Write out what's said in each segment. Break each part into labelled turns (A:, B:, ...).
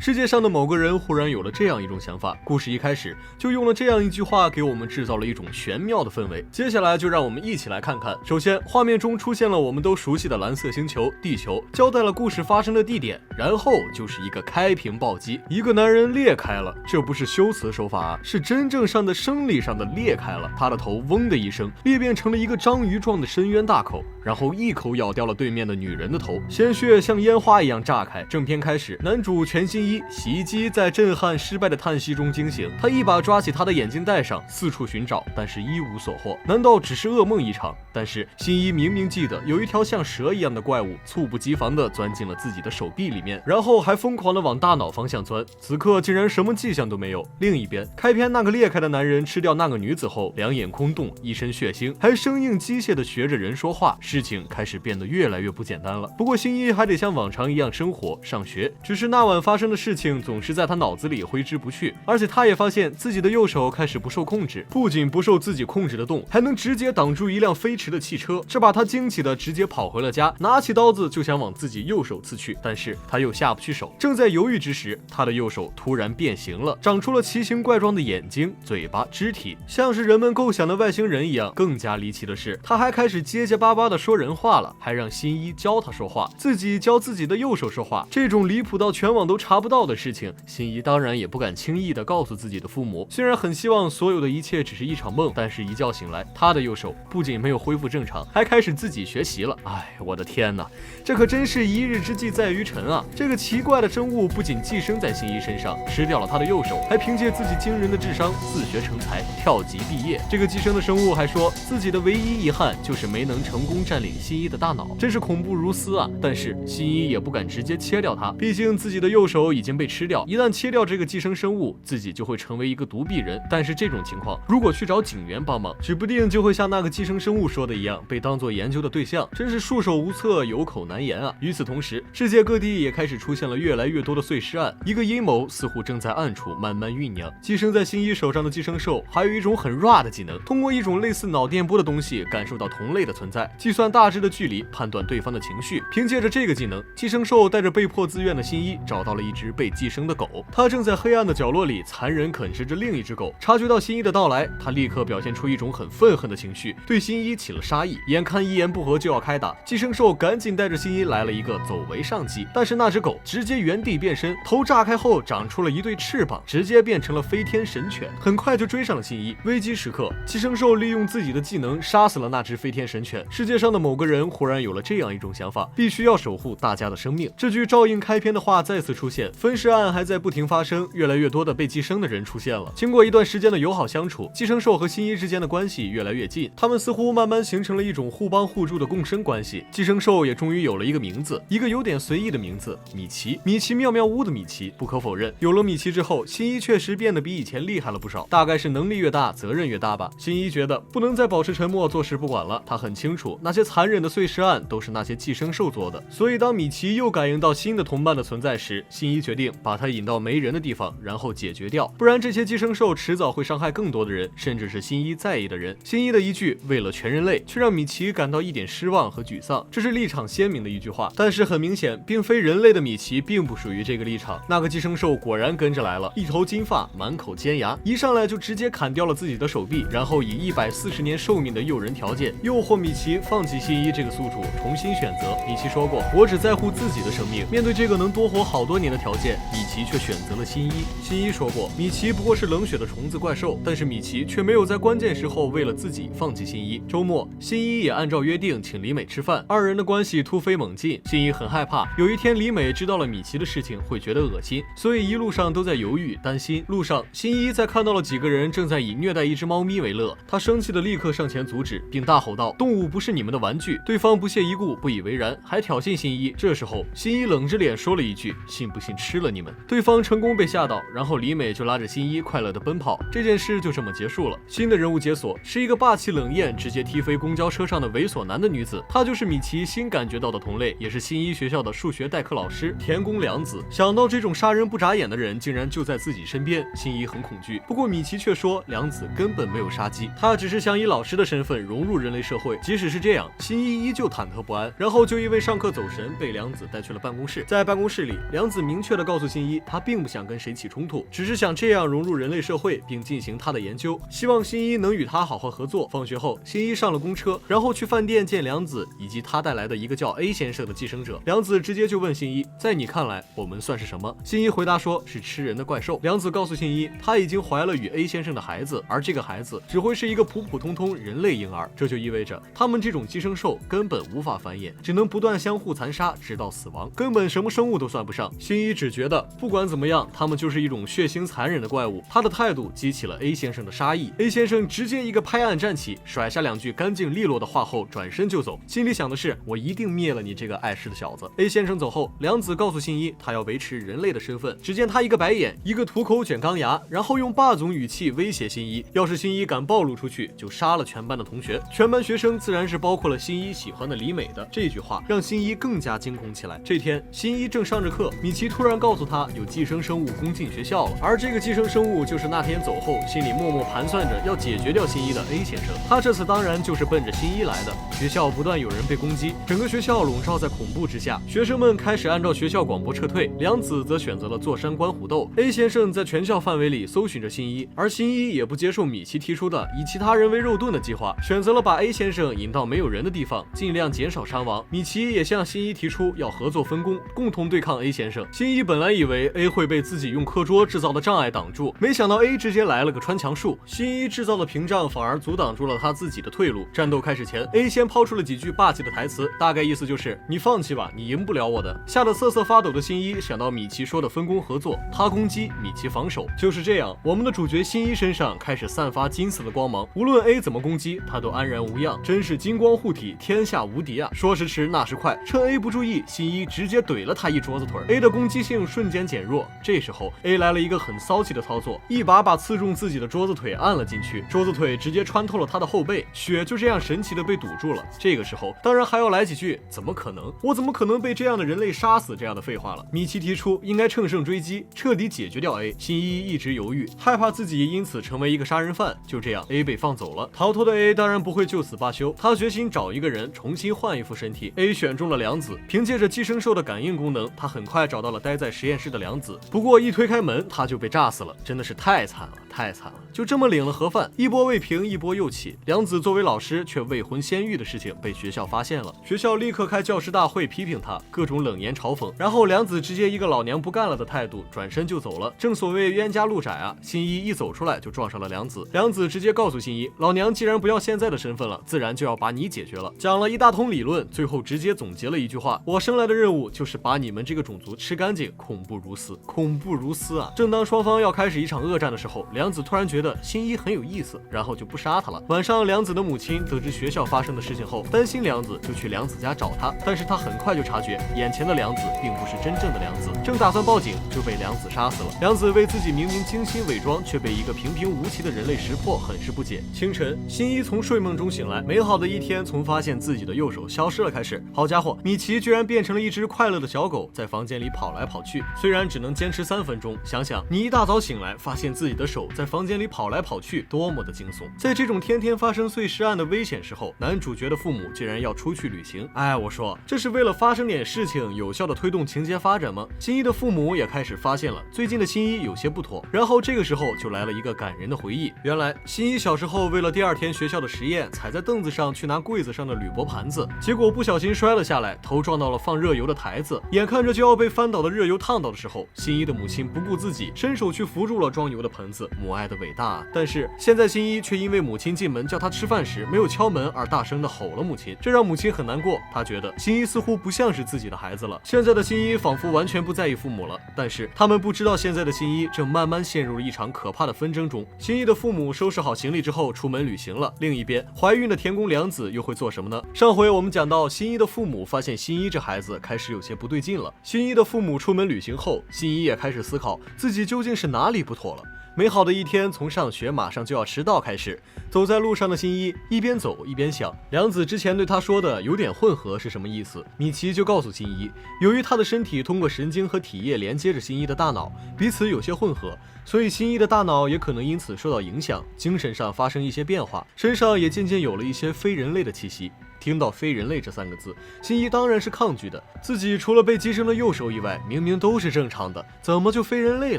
A: 世界上的某个人忽然有了这样一种想法，故事一开始就用了这样一句话给我们制造了一种玄妙的氛围。接下来就让我们一起来看看。首先，画面中出现了我们都熟悉的蓝色星球地球，交代了故事发生的地点，然后就是一个开屏暴击，一个男人裂开了，这不是修辞手法啊，是真正上的生理上的裂开了，他的头嗡的一声裂变成了一个章鱼状的深渊大口，然后一口咬掉了对面的女人的头，鲜血像烟花一样炸开。正片开始，男主全新一洗衣机在震撼失败的叹息中惊醒，他一把抓起他的眼镜戴上，四处寻找，但是一无所获。难道只是噩梦一场？但是新一明明记得有一条像蛇一样的怪物猝不及防地钻进了自己的手臂里面，然后还疯狂地往大脑方向钻，此刻竟然什么迹象都没有。另一边，开篇那个裂开的男人吃掉那个女子后，两眼空洞，一身血腥，还生硬机械地学着人说话，事情开始变得越来越不简单了。不过新一还得像往常一样生活上学，只是那晚发生的事情总是在他脑子里挥之不去，而且他也发现自己的右手开始不受控制，不仅不受自己控制的动，还能直接挡住一辆飞驰的汽车，这把他惊奇的直接跑回了家，拿起刀子就想往自己右手刺去，但是他又下不去手。正在犹豫之时，他的右手突然变形了，长出了奇形怪状的眼睛、嘴巴、肢体，像是人们构想的外星人一样。更加离奇的是，他还开始结结巴巴的说人话了，还让新一教他说话，自己教自己的右手说话。这种离谱到全网都查不到的事情，新一当然也不敢轻易的告诉自己的父母。虽然很希望所有的一切只是一场梦，但是一觉醒来，他的右手不仅没有恢复正常，还开始自己学习了。哎，我的天哪，这可真是一日之计在于晨啊！这个奇怪的生物不仅寄生在新一身上，吃掉了他的右手，还凭借自己惊人的智商自学成才，跳级毕业。这个寄生的生物还说自己的唯一遗憾就是没能成功占领新一的大脑，真是恐怖如斯啊！但是新一也不敢直接切掉它，毕竟自己的右手已经被吃掉，一旦切掉这个寄生生物，自己就会成为一个独臂人。但是这种情况如果去找警员帮忙，指不定就会像那个寄生生物说的一样，被当作研究的对象，真是束手无策，有口难言啊！与此同时，世界各地也开始出现了越来越多的碎尸案，一个阴谋似乎正在暗处慢慢酝酿。寄生在新一手上的寄生兽还有一种很 raw 的技能，通过一种类似脑电波的东西感受到同类的存在，计算大致的距离，判断对方的情绪。凭借着这个技能，寄生兽带着被迫自愿的新一找到了一只被寄生的狗，它正在黑暗的角落里残忍啃食着另一只狗。察觉到新一的到来，它立刻表现出一种很愤恨的情绪，对新一起了杀意。眼看一言不合就要开打，寄生兽赶紧带着新一来了一个走为上计，但是那只狗直接原地变身，头炸开后长出了一对翅膀，直接变成了飞天神犬，很快就追上了新一。危机时刻，寄生兽利用自己的技能杀死了那只飞天神犬。世界上的某个人忽然有了这样一种想法，必须要守护大家的生命。这句照应开篇的话再次出现，分尸案还在不停发生，越来越多的被寄生的人出现了。经过一段时间的友好相处，寄生兽和新一之间的关系越来越近，他们似乎慢慢形成了一种互帮互助的共生关系。寄生兽也终于有了一个名字，一个有点随意的名字，米奇。米奇妙妙屋的米奇。不可否认，有了米奇之后，新一确实变得比以前厉害了不少，大概是能力越大责任越大吧。新一觉得不能再保持沉默坐视不管了，他很清楚那些残忍的碎尸案都是那些寄生兽做的，所以当米奇又感应到新的同伴的存在时，新一决定把他引到没人的地方，然后解决掉，不然这些寄生兽迟早会伤害更多的人，甚至是新一在意的人。新一的一句为了全人类，却让米奇感到一点失望和沮丧，这是立场鲜明的一句话。但是很明显，并非人类的米奇并不属于这个立场。那个寄生兽果然跟着来了，一头金发，满口尖牙，一上来就直接砍掉了自己的手臂，然后以140年寿命的诱人条件诱惑米奇放弃新一这个宿主，重新选择。米奇说过，我只在乎自己的生命。面对这个能多活好多年的条件，米奇却选择了新一。新一说过，米奇不过是冷血的虫子怪兽，但是米奇却没有在关键时候为了自己放弃新一。周末，新一也按照约定请李美吃饭，二人的关系突飞猛进。新一很害怕，有一天李美知道了米奇的事情会觉得恶心，所以一路上都在犹豫担心。路上，新一在看到了几个人正在以虐待一只猫咪为乐，他生气的立刻上前阻止，并大吼道：“动物不是你们的玩具！”对方不屑一顾，不以为然，还挑衅新一。这时候，新一冷着脸说了一句：“信不信吃了你们？”对方成功被吓到，然后李美就拉着新一快乐的奔跑。这件事就这么结束了。新的人物解锁是一个霸气冷艳、直接踢飞公交车上的猥琐男的女子，她就是米奇新感觉到的同类，也是新一学校的数学代课老师田宫凉子。想到这种杀人不眨眼的人竟然就在自己身边，新一很恐惧。不过米奇却说，凉子根本没有杀机，他只是想以老师的身份融入人类社会。即使是这样，上，新一依旧忐忑不安，然后就因为上课走神被良子带去了办公室。在办公室里，良子明确地告诉新一，他并不想跟谁起冲突，只是想这样融入人类社会并进行他的研究，希望新一能与他好好合作。放学后，新一上了公车，然后去饭店见良子以及他带来的一个叫 A 先生的寄生者。良子直接就问新一，在你看来我们算是什么？新一回答说是吃人的怪兽。良子告诉新一，他已经怀了与 A 先生的孩子，而这个孩子只会是一个普普通通人类婴儿，这就意味着他们这种寄生兽根本无法繁衍，只能不断相互残杀直到死亡，根本什么生物都算不上。新一只觉得不管怎么样，他们就是一种血腥残忍的怪物。他的态度激起了 A 先生的杀意， A 先生直接一个拍案站起，甩下2句干净利落的话后转身就走，心里想的是我一定灭了你这个碍事的小子。 A 先生走后，良子告诉新一他要维持人类的身份，只见他一个白眼，一个吐口卷钢牙，然后用霸总语气威胁新一，要是新一敢暴露出去就杀了全班的同学。全班学生自然是包括了新一喜欢的李美的。这句话让新一更加惊恐起来。这天新一正上着课，米奇突然告诉他有寄生生物攻进学校了，而这个寄生生物就是那天走后心里默默盘算着要解决掉新一的 A 先生。他这次当然就是奔着新一来的。学校不断有人被攻击，整个学校笼罩在恐怖之下，学生们开始按照学校广播撤退，良子则选择了坐山观虎斗。 A 先生在全校范围里搜寻着新一，而新一也不接受米奇提出的以其他人为肉盾的计划，选择了把 A 先生引到没有人的地方，尽量减少伤亡。米奇也向新一提出要合作分工，共同对抗 A 先生。新一本来以为 A 会被自己用课桌制造的障碍挡住，没想到 A 直接来了个穿墙术，新一制造的屏障反而阻挡住了他自己的退路。战斗开始前， A 先抛出了几句霸气的台词，大概意思就是你放弃吧，你赢不了我的。吓得瑟瑟发抖的新一想到米奇说的分工合作，他攻击，米奇防守。就是这样，我们的主角新一身上开始散发金色的光芒，无论 A 怎么攻击，他都安然无恙，真是金光护体，天下无敌啊！说时迟，那时快，趁 A 不注意，新一直接怼了他一桌子腿 ，A 的攻击性瞬间减弱。这时候 A 来了一个很骚气的操作，一把刺中自己的桌子腿按了进去，桌子腿直接穿透了他的后背，血就这样神奇的被堵住了。这个时候当然还要来几句怎么可能，我怎么可能被这样的人类杀死这样的废话了。米奇提出应该乘胜追击，彻底解决掉 A。 新一一直犹豫，害怕自己因此成为一个杀人犯。就这样 A 被放走了，逃脱的 A 当然不会就此罢休，他决心找一个人重新换一副身体。 A 选中了良子，凭借着寄生兽的感应功能，他很快找到了待在实验室的良子，不过一推开门他就被炸死了，真的是太惨了太惨了。就这么领了盒饭，一波未平一波又起，良子作为老师却未婚先育的事情被学校发现了，学校立刻开教师大会批评他，各种冷言嘲讽，然后良子直接一个老娘不干了的态度转身就走了。正所谓冤家路窄啊，新一一走出来就撞上了良子，良子直接告诉新一，老娘既然不要现在的身份了，自然就要把你解决了，讲了一大通理论，最后直接总结了一句话，我生来的任务就是把你们这个种族吃干净，恐怖如斯，恐怖如斯啊！正当双方要开始一场恶战的时候，良子突然觉得新一很有意思，然后就不杀他了。晚上良子的母亲得知学校发生的事情后，担心良子，就去良子家找他，但是他很快就察觉眼前的良子并不是真正的良子，正打算报警就被良子杀死了。良子为自己明明精心伪装却被一个平平无奇的人类识破，很是不解。清晨，新一从睡梦中醒来，美好的一天从发现自己的右手消失了开始。好家伙，米奇居然变成了一只快乐的小狗，在房间里跑来跑去，虽然只能坚持3分钟，想想你一大早醒来发现自己的手在房间里跑来跑去，多么的惊悚。在这种天天发生碎尸案的危险时候，男主角的父母竟然要出去旅行，哎，我说这是为了发生点事情有效的推动情节发展吗？新一的父母也开始发现了最近的新一有些不妥，然后这个时候就来了一个感人的回忆。原来新一小时候为了第2天学校的实验，踩在凳子上去拿柜子上的铝箔盘子，结果不小心摔了下来，头撞到了放热油的台子，眼看着就要被翻倒的热油烫到的时候，新一的母亲不顾自己，伸手去扶住了装油的盆子，母爱的伟大啊！但是现在新一却因为母亲进门叫他吃饭时没有敲门而大声的吼了母亲，这让母亲很难过，她觉得新一似乎不像是自己的孩子了。现在的新一仿佛完全不在意父母了，但是他们不知道现在的新一正慢慢陷入了一场可怕的纷争中。新一的父母收拾好行李之后出门旅行了，另一边怀孕的田宫良子又会做什么呢？上回我们讲到新一的父母发现新一这孩子开始有些不对劲了，新一的父母出门旅行后，新一也开始思考自己究竟是哪里不妥了。美好的一天从上学马上就要迟到开始，走在路上的新一一边走一边想，良子之前对他说的有点混合是什么意思？米奇就告诉新一，由于他的身体通过神经和体液连接着新一的大脑，彼此有些混合，所以新一的大脑也可能因此受到影响，精神上发生一些变化，身上也渐渐有了一些非人类的气息。听到非人类这3个字，新一当然是抗拒的。自己除了被寄生的右手以外，明明都是正常的，怎么就非人类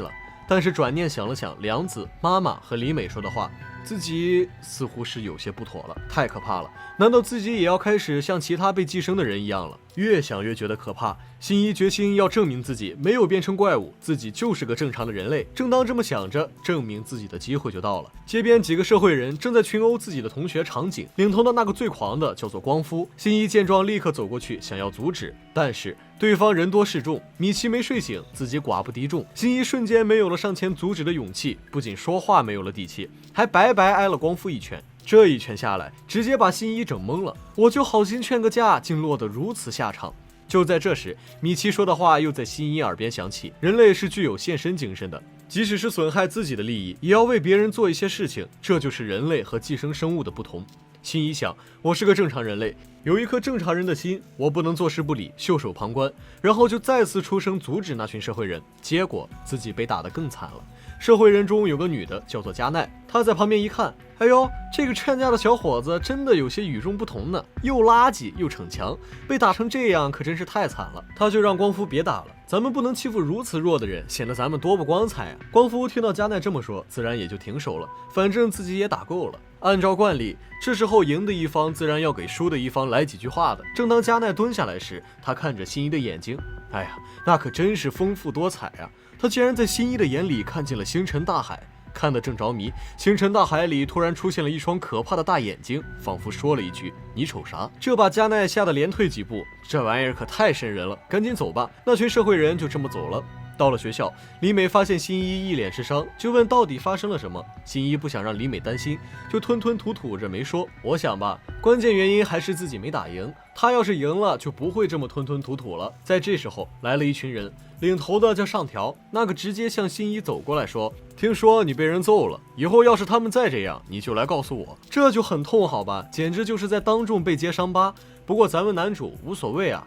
A: 了？但是转念想了想梁子、妈妈和李美说的话，自己似乎是有些不妥了，太可怕了！难道自己也要开始像其他被寄生的人一样了？越想越觉得可怕，新一决心要证明自己没有变成怪物，自己就是个正常的人类。正当这么想着，证明自己的机会就到了。街边几个社会人正在群殴自己的同学场景，领头的那个最狂的叫做光夫。新一见状立刻走过去想要阻止，但是对方人多势众，米奇没睡醒，自己寡不敌众，新一瞬间没有了上前阻止的勇气，不仅说话没有了底气，还白白挨了光夫一拳。这一拳下来，直接把新一整懵了。我就好心劝个架，竟落得如此下场。就在这时，米奇说的话又在新一耳边响起：人类是具有献身精神的，即使是损害自己的利益，也要为别人做一些事情。这就是人类和寄生生物的不同。新一想，我是个正常人类，有一颗正常人的心，我不能坐视不理、袖手旁观。然后就再次出声阻止那群社会人，结果自己被打得更惨了。社会人中有个女的叫做加奈，她在旁边一看，哎呦，这个劝架的小伙子真的有些与众不同呢，又垃圾又逞强，被打成这样可真是太惨了。他就让光夫别打了，咱们不能欺负如此弱的人，显得咱们多不光彩啊。光夫听到加奈这么说，自然也就停手了，反正自己也打够了。按照惯例，这时候赢的一方自然要给输的一方来几句话的。正当加奈蹲下来时，他看着新一的眼睛，哎呀，那可真是丰富多彩啊！他竟然在新一的眼里看见了星辰大海，看得正着迷。星辰大海里突然出现了一双可怕的大眼睛，仿佛说了一句：“你瞅啥？”这把加奈吓得连退几步，这玩意儿可太瘆人了，赶紧走吧。那群社会人就这么走了。到了学校，李美发现新一一脸是伤，就问到底发生了什么。新一不想让李美担心，就吞吞吐吐着没说。我想吧，关键原因还是自己没打赢，他要是赢了，就不会这么吞吞吐吐了。在这时候，来了一群人，领头的叫上条，那个直接向新一走过来说：“听说你被人揍了，以后要是他们再这样，你就来告诉我。”这就很痛好吧，简直就是在当众被揭伤疤。不过咱们男主无所谓啊。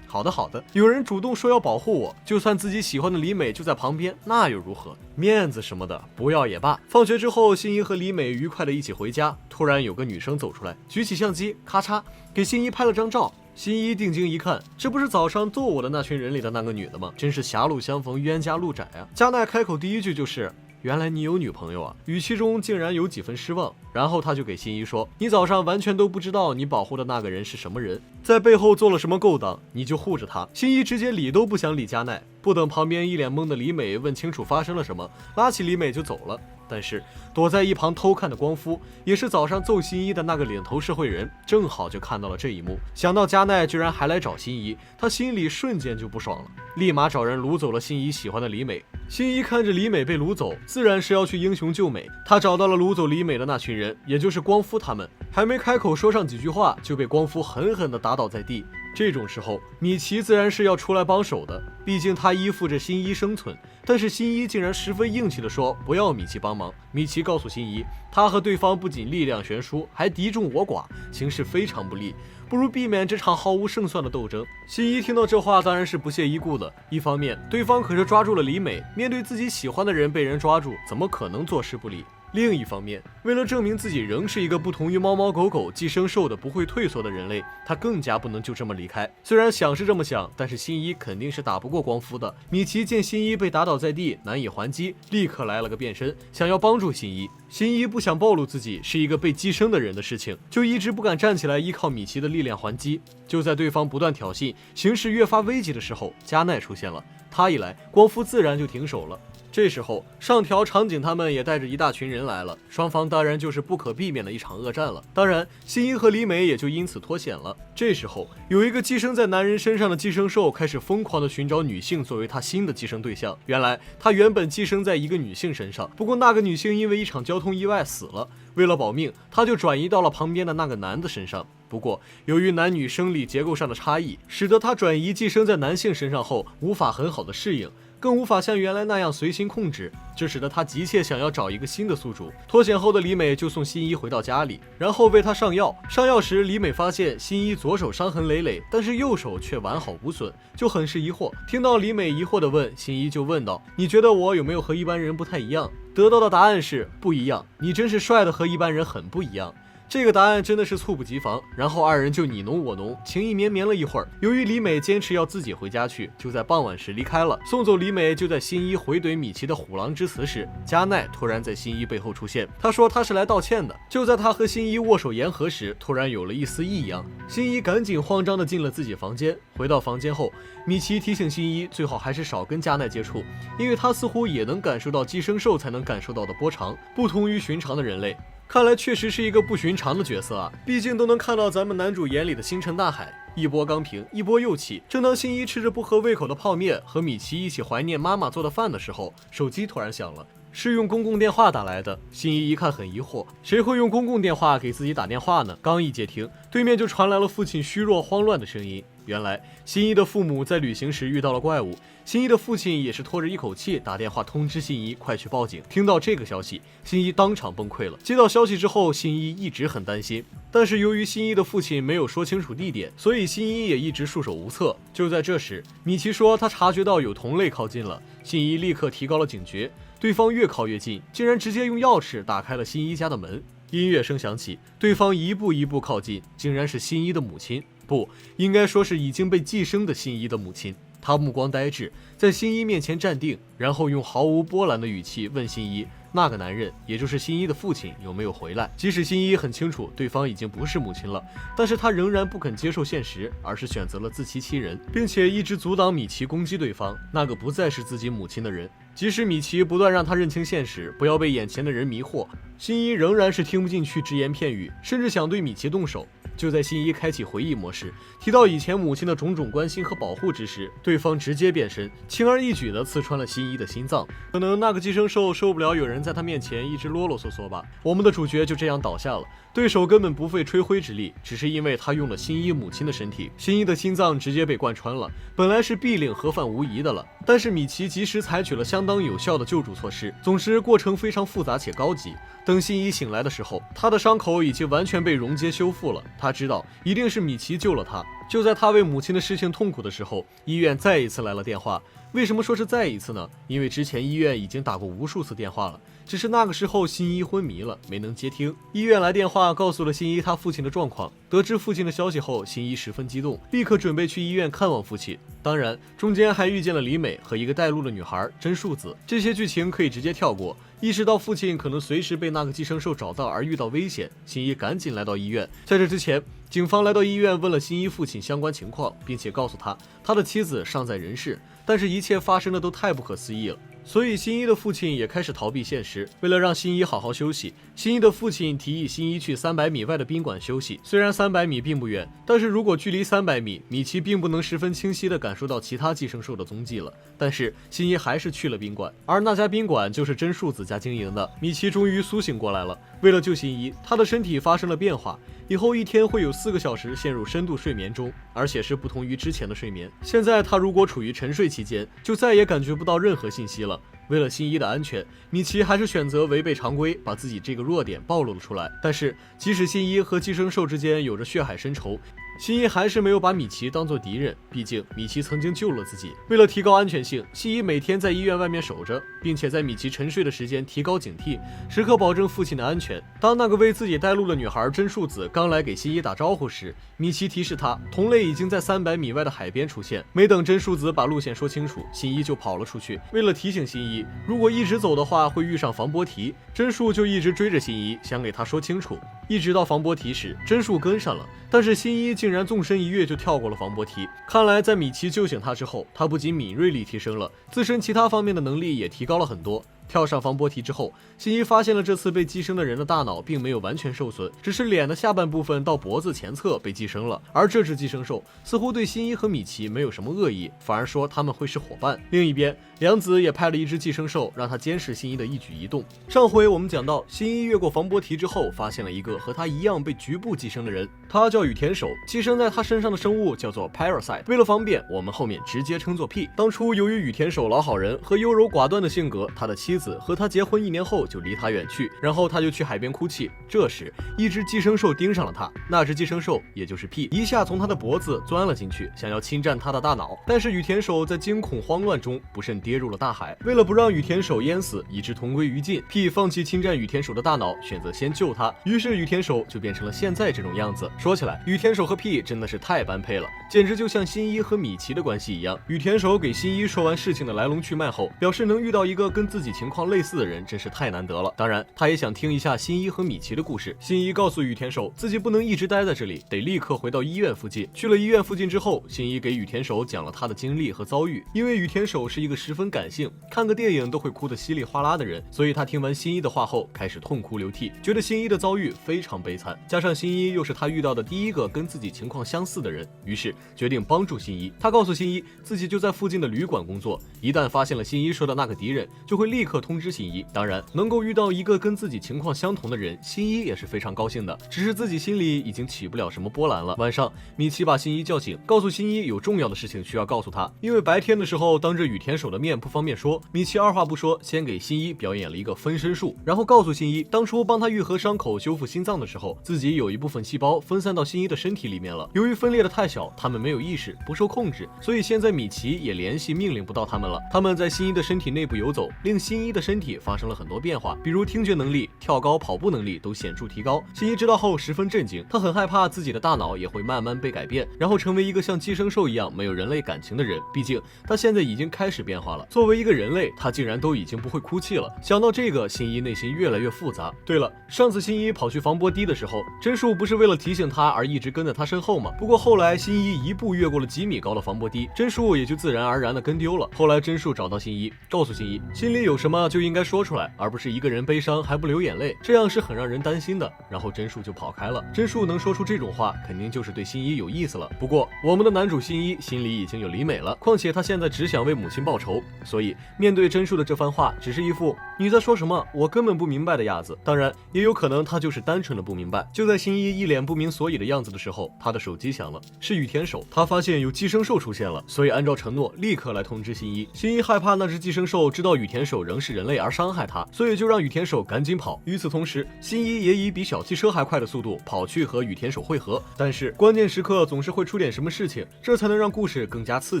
A: 好的好的。有人主动说要保护我，就算自己喜欢的李美就在旁边，那又如何？面子什么的不要也罢。放学之后，新一和李美愉快的一起回家，突然有个女生走出来，举起相机，咔嚓给新一拍了张照。新一定睛一看，这不是早上揍我的那群人里的那个女的吗？真是狭路相逢冤家路窄啊！加奈开口第一句就是：“原来你有女朋友啊！”语气中竟然有几分失望。然后他就给新一说：“你早上完全都不知道你保护的那个人是什么人，在背后做了什么勾当，你就护着他。”新一直接理都不想理加奈，不等旁边一脸懵的李美问清楚发生了什么，拉起李美就走了。但是躲在一旁偷看的光夫，也是早上揍新一的那个领头社会人，正好就看到了这一幕。想到加奈居然还来找新一，他心里瞬间就不爽了，立马找人掳走了新一喜欢的李美。新一看着李美被掳走，自然是要去英雄救美。他找到了掳走李美的那群人，也就是光夫他们，还没开口说上几句话，就被光夫狠狠地打倒在地。这种时候，米奇自然是要出来帮手的，毕竟他依附着新一生存。但是新一竟然十分硬气地说不要米奇帮忙。米奇告诉新一，他和对方不仅力量悬殊，还敌众我寡，形势非常不利，不如避免这场毫无胜算的斗争。新一听到这话当然是不屑一顾的，一方面对方可是抓住了李美，面对自己喜欢的人被人抓住，怎么可能坐视不理？另一方面，为了证明自己仍是一个不同于猫猫狗狗寄生兽的不会退缩的人类，他更加不能就这么离开。虽然想是这么想，但是新一肯定是打不过光夫的。米奇见新一被打倒在地，难以还击，立刻来了个变身，想要帮助新一。新一不想暴露自己是一个被寄生的人的事情，就一直不敢站起来依靠米奇的力量还击。就在对方不断挑衅，形势越发危急的时候，加奈出现了。他一来，光夫自然就停手了。这时候，上条、长井他们也带着一大群人来了，双方当然就是不可避免的一场恶战了。当然，新一和李美也就因此脱险了。这时候，有一个寄生在男人身上的寄生兽开始疯狂地寻找女性作为他新的寄生对象。原来，他原本寄生在一个女性身上，不过那个女性因为一场交通意外死了，为了保命，他就转移到了旁边的那个男的身上。不过，由于男女生理结构上的差异，使得他转移寄生在男性身上后无法很好的适应，更无法像原来那样随心控制，这使得他急切想要找一个新的宿主。脱险后的李美就送新一回到家里，然后为他上药。上药时，李美发现新一左手伤痕累累，但是右手却完好无损，就很是疑惑。听到李美疑惑地问，新一就问道：“你觉得我有没有和一般人不太一样？”得到的答案是不一样，你真是帅的和一般人很不一样。这个答案真的是猝不及防，然后二人就你侬我侬，情意绵绵了一会儿。由于李美坚持要自己回家去，就在傍晚时离开了。送走李美，就在新一回怼米奇的虎狼之词时，加奈突然在新一背后出现，他说他是来道歉的。就在他和新一握手言和时，突然有了一丝异样，新一赶紧慌张地进了自己房间。回到房间后，米奇提醒新一最好还是少跟加奈接触，因为他似乎也能感受到寄生兽才能感受到的波长，不同于寻常的人类。看来确实是一个不寻常的角色啊，毕竟都能看到咱们男主眼里的星辰大海，一波刚平，一波又起。正当新一吃着不合胃口的泡面，和米奇一起怀念妈妈做的饭的时候，手机突然响了，是用公共电话打来的。新一一看很疑惑，谁会用公共电话给自己打电话呢？刚一接听，对面就传来了父亲虚弱慌乱的声音。原来新一的父母在旅行时遇到了怪物，新一的父亲也是拖着一口气打电话通知新一快去报警。听到这个消息，新一当场崩溃了。接到消息之后，新一一直很担心，但是由于新一的父亲没有说清楚地点，所以新一也一直束手无策。就在这时，米奇说他察觉到有同类靠近了，新一立刻提高了警觉，对方越靠越近，竟然直接用钥匙打开了新一家的门。音乐声响起，对方一步一步靠近，竟然是新一的母亲，不应该说是已经被寄生的新一的母亲。他目光呆滞，在新一面前站定，然后用毫无波澜的语气问新一，那个男人也就是新一的父亲有没有回来。即使新一很清楚对方已经不是母亲了，但是他仍然不肯接受现实，而是选择了自欺欺人，并且一直阻挡米奇攻击对方那个不再是自己母亲的人。即使米奇不断让他认清现实，不要被眼前的人迷惑，新一仍然是听不进去只言片语，甚至想对米奇动手。就在新一开启回忆模式，提到以前母亲的种种关心和保护之时，对方直接变身，轻而易举地刺穿了新一的心脏。可能那个寄生兽受不了有人在他面前一直啰啰嗦嗦吧。我们的主角就这样倒下了，对手根本不费吹灰之力，只是因为他用了新一母亲的身体，新一的心脏直接被贯穿了，本来是必领盒饭无疑的了。但是米奇及时采取了相当有效的救助措施，总之过程非常复杂且高级。等新一醒来的时候，他的伤口已经完全被溶解修复了，他知道一定是米奇救了他。就在他为母亲的事情痛苦的时候，医院再一次来了电话。为什么说是再一次呢？因为之前医院已经打过无数次电话了，只是那个时候新一昏迷了，没能接听。医院来电话告诉了新一他父亲的状况，得知父亲的消息后，新一十分激动，立刻准备去医院看望父亲。当然中间还遇见了李美和一个带路的女孩真树子，这些剧情可以直接跳过。意识到父亲可能随时被那个寄生兽找到而遇到危险，新一赶紧来到医院。在这之前，警方来到医院问了新一父亲相关情况，并且告诉他的妻子尚在人世，但是一切发生的都太不可思议了。所以新一的父亲也开始逃避现实。为了让新一好好休息，新一的父亲提议新一去300米外的宾馆休息。虽然300米并不远，但是如果距离300米，米奇并不能十分清晰地感受到其他寄生兽的踪迹了。但是新一还是去了宾馆，而那家宾馆就是真树子家经营的。米奇终于苏醒过来了。为了救新一，他的身体发生了变化，以后一天会有4个小时陷入深度睡眠中，而且是不同于之前的睡眠。现在他如果处于沉睡期间，就再也感觉不到任何信息了。为了新一的安全，米奇还是选择违背常规，把自己这个弱点暴露了出来。但是即使新一和寄生兽之间有着血海深仇，新一还是没有把米奇当作敌人，毕竟米奇曾经救了自己。为了提高安全性，新一每天在医院外面守着，并且在米奇沉睡的时间提高警惕，时刻保证父亲的安全。当那个为自己带路的女孩真树子刚来给新一打招呼时，米奇提示他同类已经在300米外的海边出现。没等真树子把路线说清楚，新一就跑了出去。为了提醒新一，如果一直走的话会遇上防波堤，真树就一直追着新一，想给他说清楚。一直到防波堤时，真树跟上了，但是新一竟然纵身一跃就跳过了防波堤。看来在米奇救醒他之后，他不仅敏锐力提升了，自身其他方面的能力也提高了很多。跳上防波堤之后，新一发现了这次被寄生的人的大脑并没有完全受损，只是脸的下半部分到脖子前侧被寄生了。而这只寄生兽似乎对新一和米奇没有什么恶意，反而说他们会是伙伴。另一边，良子也派了一只寄生兽让他监视新一的一举一动。上回我们讲到，新一越过防波堤之后，发现了一个和他一样被局部寄生的人，他叫羽田守，寄生在他身上的生物叫做 Parasite。为了方便，我们后面直接称作 P。当初由于羽田守老好人和优柔寡断的性格，他的妻妻子和他结婚1年后就离他远去，然后他就去海边哭泣。这时，一只寄生兽盯上了他，那只寄生兽也就是屁，一下从他的脖子钻了进去，想要侵占他的大脑。但是羽田守在惊恐慌乱中不慎跌入了大海。为了不让羽田守淹死，以致同归于尽，屁放弃侵占羽田守的大脑，选择先救他。于是羽田守就变成了现在这种样子。说起来，羽田守和屁真的是太般配了，简直就像新一和米奇的关系一样。羽田守给新一说完事情的来龙去脉后，表示能遇到一个跟自己情况类似的人真是太难得了。当然，他也想听一下新一和米奇的故事。新一告诉羽田守，自己不能一直待在这里，得立刻回到医院附近。去了医院附近之后，新一给羽田守讲了他的经历和遭遇。因为羽田守是一个十分感性，看个电影都会哭得稀里哗啦的人，所以他听完新一的话后开始痛哭流涕，觉得新一的遭遇非常悲惨，加上新一又是他遇到的第一个跟自己情况相似的人，于是决定帮助新一。他告诉新一，自己就在附近的旅馆工作，一旦发现了新一说的那个敌人，就会立刻通知新一。当然，能够遇到一个跟自己情况相同的人，新一也是非常高兴的，只是自己心里已经起不了什么波澜了。晚上，米奇把新一叫醒，告诉新一有重要的事情需要告诉他，因为白天的时候当着羽田守的面不方便说。米奇二话不说，先给新一表演了一个分身术，然后告诉新一，当初帮他愈合伤口、修复心脏的时候，自己有一部分细胞分散到新一的身体里面了。由于分裂的太小，他们没有意识，不受控制，所以现在米奇也联系命令不到他们了。他们在新一的身体内部游走，令新一的身体发生了很多变化，比如听觉能力、跳高、跑步能力都显著提高。新一知道后十分震惊，他很害怕自己的大脑也会慢慢被改变，然后成为一个像寄生兽一样没有人类感情的人。毕竟他现在已经开始变化了，作为一个人类，他竟然都已经不会哭泣了。想到这个，新一内心越来越复杂。对了，上次新一跑去防波堤的时候，真树不是为了提醒他而一直跟在他身后吗？不过后来新一一步越过了几米高的防波堤，真树也就自然而然的跟丢了。后来真树找到新一，告诉新一，心里有什么就应该说出来，而不是一个人悲伤还不流眼泪，这样是很让人担心的。然后真树就跑开了。真树能说出这种话，肯定就是对新一有意思了。不过我们的男主新一心里已经有李美了，况且他现在只想为母亲报仇，所以面对真树的这番话，只是一副你在说什么，我根本不明白的样子。当然，也有可能他就是单纯的不明白。就在新一一脸不明所以的样子的时候，他的手机响了，是羽田守。他发现有寄生兽出现了，所以按照承诺立刻来通知新一。新一害怕那只寄生兽知道羽田守仍是人类而伤害他，所以就让羽田守赶紧跑。与此同时，新一也以比小汽车还快的速度跑去和羽田守会合。但是关键时刻总是会出点什么事情，这才能让故事更加刺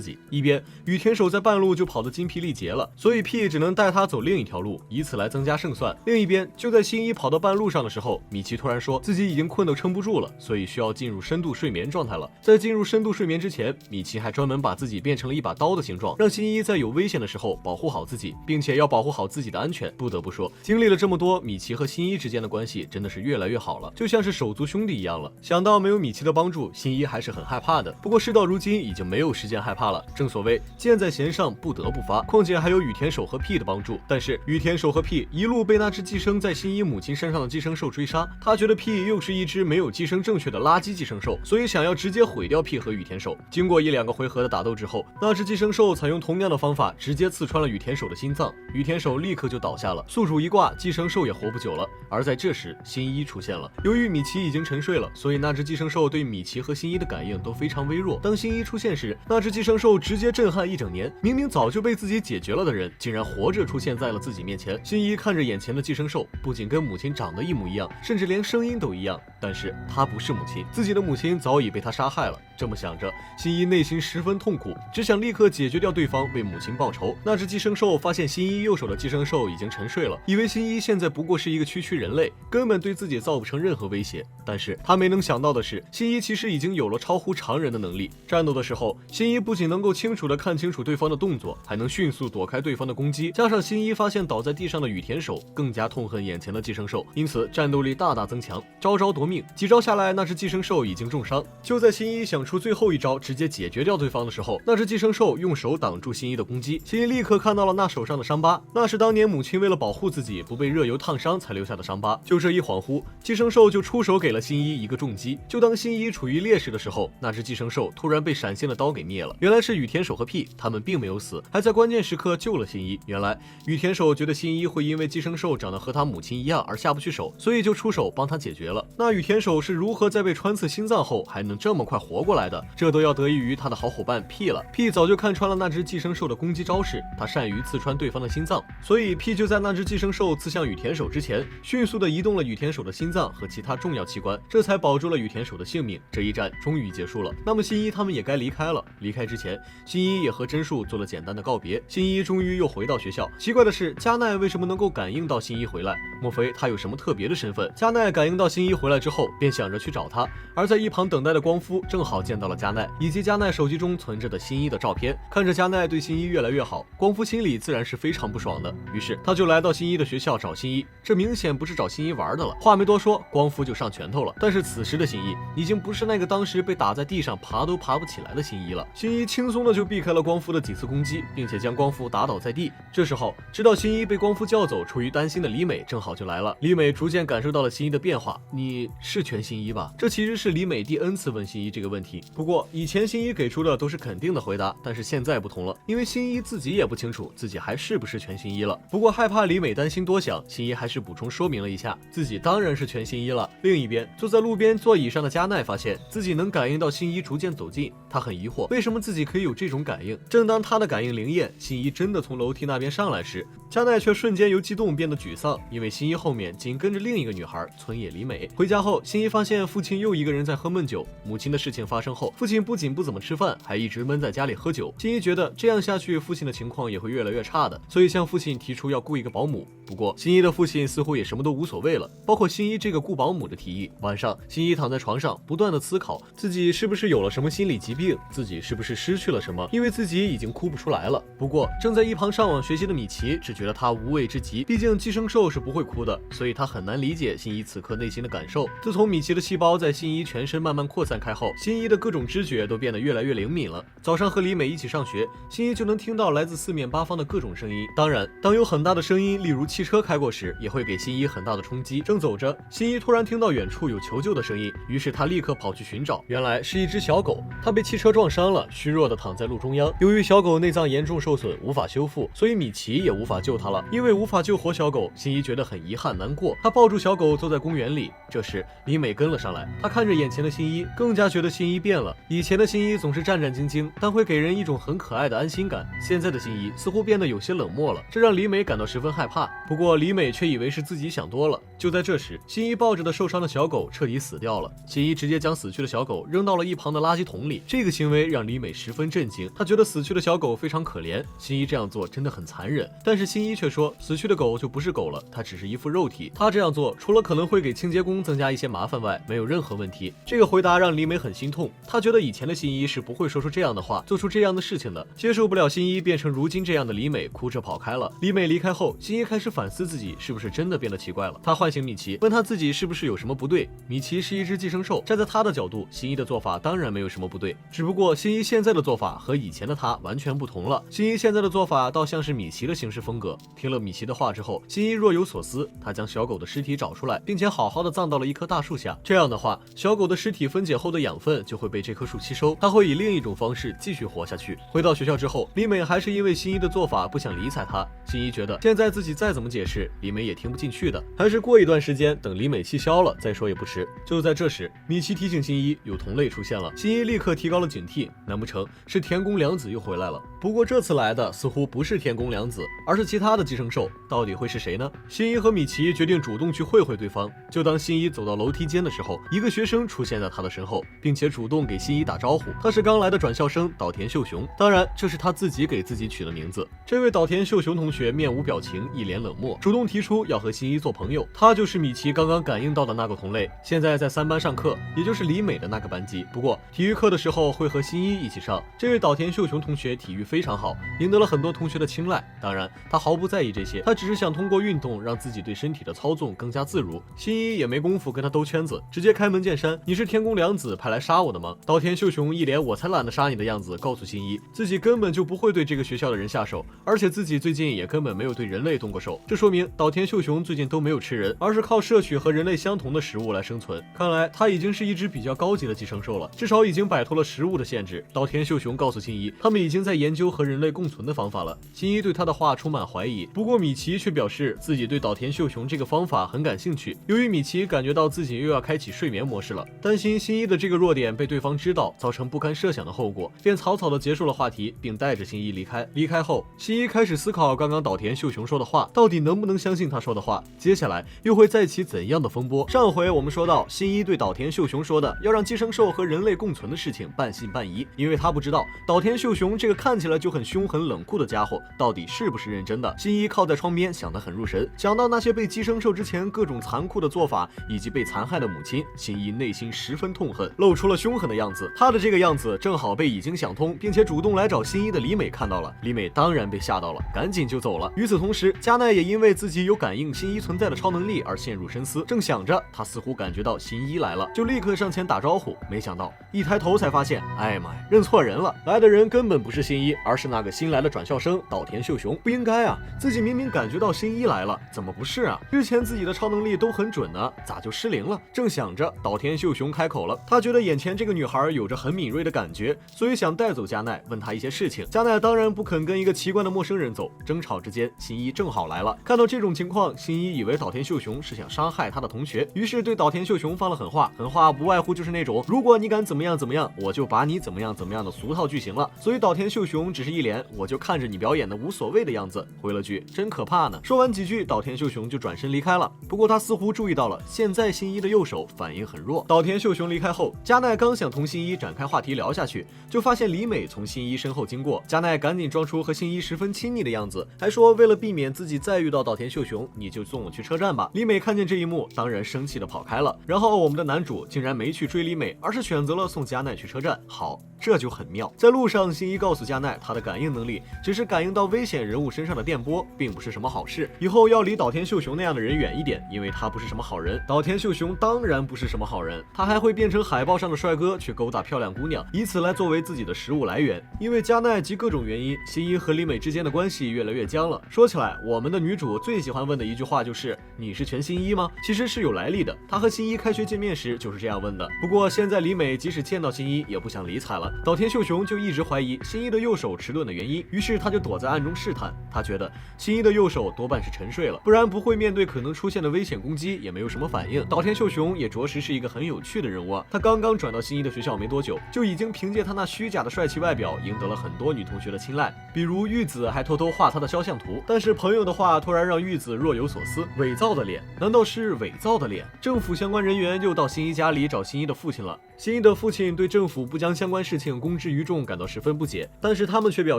A: 激。一边羽田守在半路就跑得筋疲力竭了，所以屁只能带他走另一条路，以此来增加胜算。另一边，就在新一跑到半路上的时候，米奇突然说自己已经困得撑不住了，所以需要进入深度睡眠状态了。在进入深度睡眠之前，米奇还专门把自己变成了一把刀的形状，让新一在有危险的时候保护好自己，并且要保护好自己的安全。不得不说，经历了这么多，米奇和新一之间的关系真的是越来越好了，就像是手足兄弟一样了。想到没有米奇的帮助，新一还是很害怕的。不过事到如今，已经没有时间害怕了。正所谓箭在弦上不得不发，况且还有羽田守和屁的帮助。但是羽田守和屁一路被那只寄生在新一母亲身上的寄生兽追杀，他觉得屁又是一只没有寄生正确的垃圾寄生兽，所以想要直接毁掉屁和羽田守。经过1-2个回合的打斗之后，那只寄生兽采用同样的方法直接刺穿了羽田守的心脏，羽田守立刻就倒下了。宿主一挂，寄生兽也活不久了。而在这时，新一出现了。由于米奇已经沉睡了，所以那只寄生兽对米奇和新一的感应都非常微弱。当新一出现时，那只寄生兽直接震撼一整年，明明早就被自己解决了的人，竟然活着出现在了自己面前。新一看着眼前的寄生兽，不仅跟母亲长得一模一样，甚至连声音都一样，但是他不是母亲，自己的母亲早已被他杀害了。这么想着，新一内心十分痛苦，只想立刻解决掉对方，为母亲报仇。那只寄生兽发现新一右手的寄生兽已经沉睡了，以为新一现在不过是一个区人类，根本对自己造不成任何威胁。但是他没能想到的是，新一其实已经有了超乎常人的能力。战斗的时候，新一不仅能够清楚地看清楚对方的动作，还能迅速躲开对方的攻击。加上新一发现倒在地上的羽田守，更加痛恨眼前的寄生兽，因此战斗力大大增强，招招夺命。几招下来，那只寄生兽已经重伤。就在新一想出最后一招直接解决掉对方的时候，那只寄生兽用手挡住新一的攻击。新一立刻看到了那手上的伤疤，那是当年母亲为了保护自己不被热油烫伤才留下的伤疤。就这一恍惚，寄生兽就出手给了新一一个重击。就当新一处于劣势的时候，那只寄生兽突然被闪现的刀给灭了。原来是羽田守和屁，他们并没有死，还在关键时刻救了新一。原来羽田守觉得新一会因为寄生兽长得和他母亲一样而下不去手，所以就出手帮他解决了。那羽田守是如何在被穿刺心脏后还能这么快活过来的？来的，这都要得益于他的好伙伴 P 了。P 早就看穿了那只寄生兽的攻击招式，他善于刺穿对方的心脏，所以 P 就在那只寄生兽刺向羽田守之前，迅速的移动了羽田守的心脏和其他重要器官，这才保住了羽田守的性命。这一战终于结束了。那么新一他们也该离开了。离开之前，新一也和真树做了简单的告别。新一终于又回到学校。奇怪的是，加奈为什么能够感应到新一回来？莫非他有什么特别的身份？加奈感应到新一回来之后，便想着去找他。而在一旁等待的光夫正好见到了加奈，以及加奈手机中存着的新一的照片。看着加奈对新一越来越好，光夫心里自然是非常不爽的。于是他就来到新一的学校找新一，这明显不是找新一玩的了。话没多说，光夫就上拳头了。但是此时的新一已经不是那个当时被打在地上爬都爬不起来的新一了。新一轻松的就避开了光夫的几次攻击，并且将光夫打倒在地。这时候知道新一被光夫叫走，出于担心的李美正好就来了。李美逐渐感受到了新一的变化，你是全新一吧？这其实是李美第 N 次问新一这个问题。不过以前新一给出的都是肯定的回答，但是现在不同了，因为新一自己也不清楚自己还是不是全新一了。不过害怕李美担心多想，新一还是补充说明了一下，自己当然是全新一了。另一边，坐在路边座椅上的加奈发现自己能感应到新一逐渐走近，他很疑惑，为什么自己可以有这种感应？正当他的感应灵验，新一真的从楼梯那边上来时，加奈却瞬间由激动变得沮丧，因为新一后面紧跟着另一个女孩村野里美。回家后，新一发现父亲又一个人在喝闷酒。母亲的事情发生后，父亲不仅不怎么吃饭，还一直闷在家里喝酒。新一觉得这样下去，父亲的情况也会越来越差的，所以向父亲提出要雇一个保姆。不过新一的父亲似乎也什么都无所谓了，包括新一这个雇保姆的提议。晚上，新一躺在床上，不断的思考自己是不是有了什么心理疾病，自己是不是失去了什么，因为自己已经哭不出来了。不过正在一旁上网学习的米奇只觉得他无畏之极，毕竟寄生兽是不会哭的，所以他很难理解新一此刻内心的感受。自从米奇的细胞在新一全身慢慢扩散开后，新一的各种知觉都变得越来越灵敏了。早上和李美一起上学，新一就能听到来自四面八方的各种声音。当然，当有很大的声音，例如汽车开过时，也会给新一很大的冲击。正走着，新一突然听到远处有求救的声音，于是他立刻跑去寻找。原来是一只小狗，它被汽车撞伤了，虚弱的躺在路中央。由于小狗内脏严重受损，无法修复，所以米奇也无法救它了。因为无法救活小狗，新一觉得很遗憾难过。他抱住小狗坐在公园里。这时李美跟了上来，她看着眼前的新一，更加觉得新一变了。以前的新一总是战战兢兢，但会给人一种很可爱的安心感。现在的新一似乎变得有些冷漠了，这让李美感到十分害怕。不过李美却以为是自己想多了。就在这时，新一抱着的受伤的小狗彻底死掉了。新一直接将死去的小狗扔到了一旁的垃圾桶里，这个行为让李美十分震惊。她觉得死去的小狗非常可怜，新一这样做真的很残忍。但是新一却说，死去的狗就不是狗了，它只是一副肉体。他这样做除了可能会给清洁工增加一些麻烦外，没有任何问题。这个回答让李美很心痛，她觉得以前的新一是不会说出这样的话，做出这样的事情的。接受不了新一变成如今这样的李美，哭着跑开了。李美离开后，新一开始反思自己是不是真的变得奇怪了。他唤醒米奇，问他自己是不是有什么不对。米奇是一只寄生兽，站在他的角度，新一的做法当然没有什么不对，只不过新一现在的做法和以前的他完全不同了。新一现在的做法倒像是米奇的行事风格。听了米奇的话之后，新一若有所思，他将小狗的尸体找出来，并且好好的葬到了一棵大树下。这样的话，小狗的尸体分解后的养分就会被这棵树吸收，它会以另一种方式继续活下去。回到学校之后，李美还是因为新一的做法不想理睬他。新一觉得现在自己再怎么解释，李美也听不进去的，还是过一段时间等李美气消了再说也不迟。就在这时，米奇提醒新一有同类出现了，新一立刻提高了警惕，难不成是田宫良子又回来了？不过这次来的似乎不是田宫良子，而是其他的寄生兽，到底会是谁呢？新一和米奇决定主动去会会对方。就当新一走到楼梯间的时候，一个学生出现在他的身后，并且主动给新一打招呼。他是刚来的转校生岛田秀雄，当然这是他自己给自己取的名字。这位岛田秀雄同学面无表情，一脸冷漠，主动提出要和新一做朋友。他就是米奇刚刚感应到的那个同类，现在在3班上课，也就是李美的那个班级。不过体育课的时候会和新一一起上。这位岛田秀雄同学体育非常好，赢得了很多同学的青睐。当然他毫不在意这些，他只是想通过运动让自己对身体的操纵更加自如。新一也没工夫跟他兜圈子，直接开门见山，你是天宫良子派来杀我的吗？岛田秀雄一脸我才懒得杀你的样子，告诉新一自己根本就不会对这个学校的人下手，而且自己最近也根本没有对人类动过手。这说明岛田秀雄最近都没有吃人，而是靠摄取和人类相同的食物来生存。看来他已经是一只比较高级的寄生兽了，至少已经摆脱了食食物的限制，岛田秀雄告诉新一，他们已经在研究和人类共存的方法了。新一对他的话充满怀疑，不过米奇却表示自己对岛田秀雄这个方法很感兴趣。由于米奇感觉到自己又要开启睡眠模式了，担心新一的这个弱点被对方知道，造成不堪设想的后果，便草草的结束了话题，并带着新一离开。离开后，新一开始思考刚刚岛田秀雄说的话，到底能不能相信他说的话，接下来又会再起怎样的风波？上回我们说到，新一对岛田秀雄说的要让寄生兽和人类共存的事情半信半疑，因为他不知道岛田秀雄这个看起来就很凶狠冷酷的家伙到底是不是认真的。新一靠在窗边想得很入神，想到那些被寄生兽之前各种残酷的做法以及被残害的母亲，新一内心十分痛恨，露出了凶狠的样子。他的这个样子正好被已经想通并且主动来找新一的李美看到了，李美当然被吓到了，赶紧就走了。与此同时，加奈也因为自己有感应新一存在的超能力而陷入深思，正想着他似乎感觉到新一来了，就立刻上前打招呼，没想到一抬头才发现，哎呀妈呀，认错人了，来的人根本不是新一，而是那个新来的转校生岛田秀雄。不应该啊，自己明明感觉到新一来了，怎么不是啊？之前自己的超能力都很准呢，咋就失灵了？正想着，岛田秀雄开口了，他觉得眼前这个女孩有着很敏锐的感觉，所以想带走加奈，问她一些事情。加奈当然不肯跟一个奇怪的陌生人走。争吵之间，新一正好来了，看到这种情况，新一以为岛田秀雄是想伤害他的同学，于是对岛田秀雄放了狠话，狠话不外乎就是那种如果你敢怎么样怎么样，我就把你怎么样怎么样的俗套句型了。所以岛田秀雄只是一脸我就看着你表演的无所谓的样子，回了句真可怕呢。说完几句，岛田秀雄就转身离开了。不过他似乎注意到了现在新一的右手反应很弱。岛田秀雄离开后，加奈刚想同新一展开话题聊下去，就发现李美从新一身后经过。加奈赶紧装出和新一十分亲昵的样子，还说为了避免自己再遇到岛田秀雄，你就送我去车站吧。李美看见这一幕，当然生气的跑开了。然后我们的男主竟然没去追李美，而是选择了送加奈去车站。好，这就很妙。在路上，新一告诉加奈，他的感应能力只是感应到危险人物身上的电波，并不是什么好事，以后要离岛田秀雄那样的人远一点，因为他不是什么好人。岛田秀雄当然不是什么好人，他还会变成海报上的帅哥去勾搭漂亮姑娘，以此来作为自己的食物来源。因为加奈及各种原因，新一和李美之间的关系越来越僵了。说起来，我们的女主最喜欢问的一句话就是你是全新一吗？其实是有来历的，她和新一开学见面时就是这样问的。不过现在李美即使见到新一也不想理睬了，岛田秀雄就一直怀疑新一的右手迟钝的原因，于是他就躲在暗中试探。他觉得新一的右手多半是沉睡了，不然不会面对可能出现的危险攻击也没有什么反应。岛田秀雄也着实是一个很有趣的人物啊，他刚刚转到新一的学校没多久，就已经凭借他那虚假的帅气外表赢得了很多女同学的青睐，比如玉子还偷偷画他的肖像图。但是朋友的话突然让玉子若有所思，伪造的脸，难道是伪造的脸？政府相关人员又到新一家里找新一的父亲了。新一的父亲对政府不将相关事情公之于众感到十分不解，但是他们却表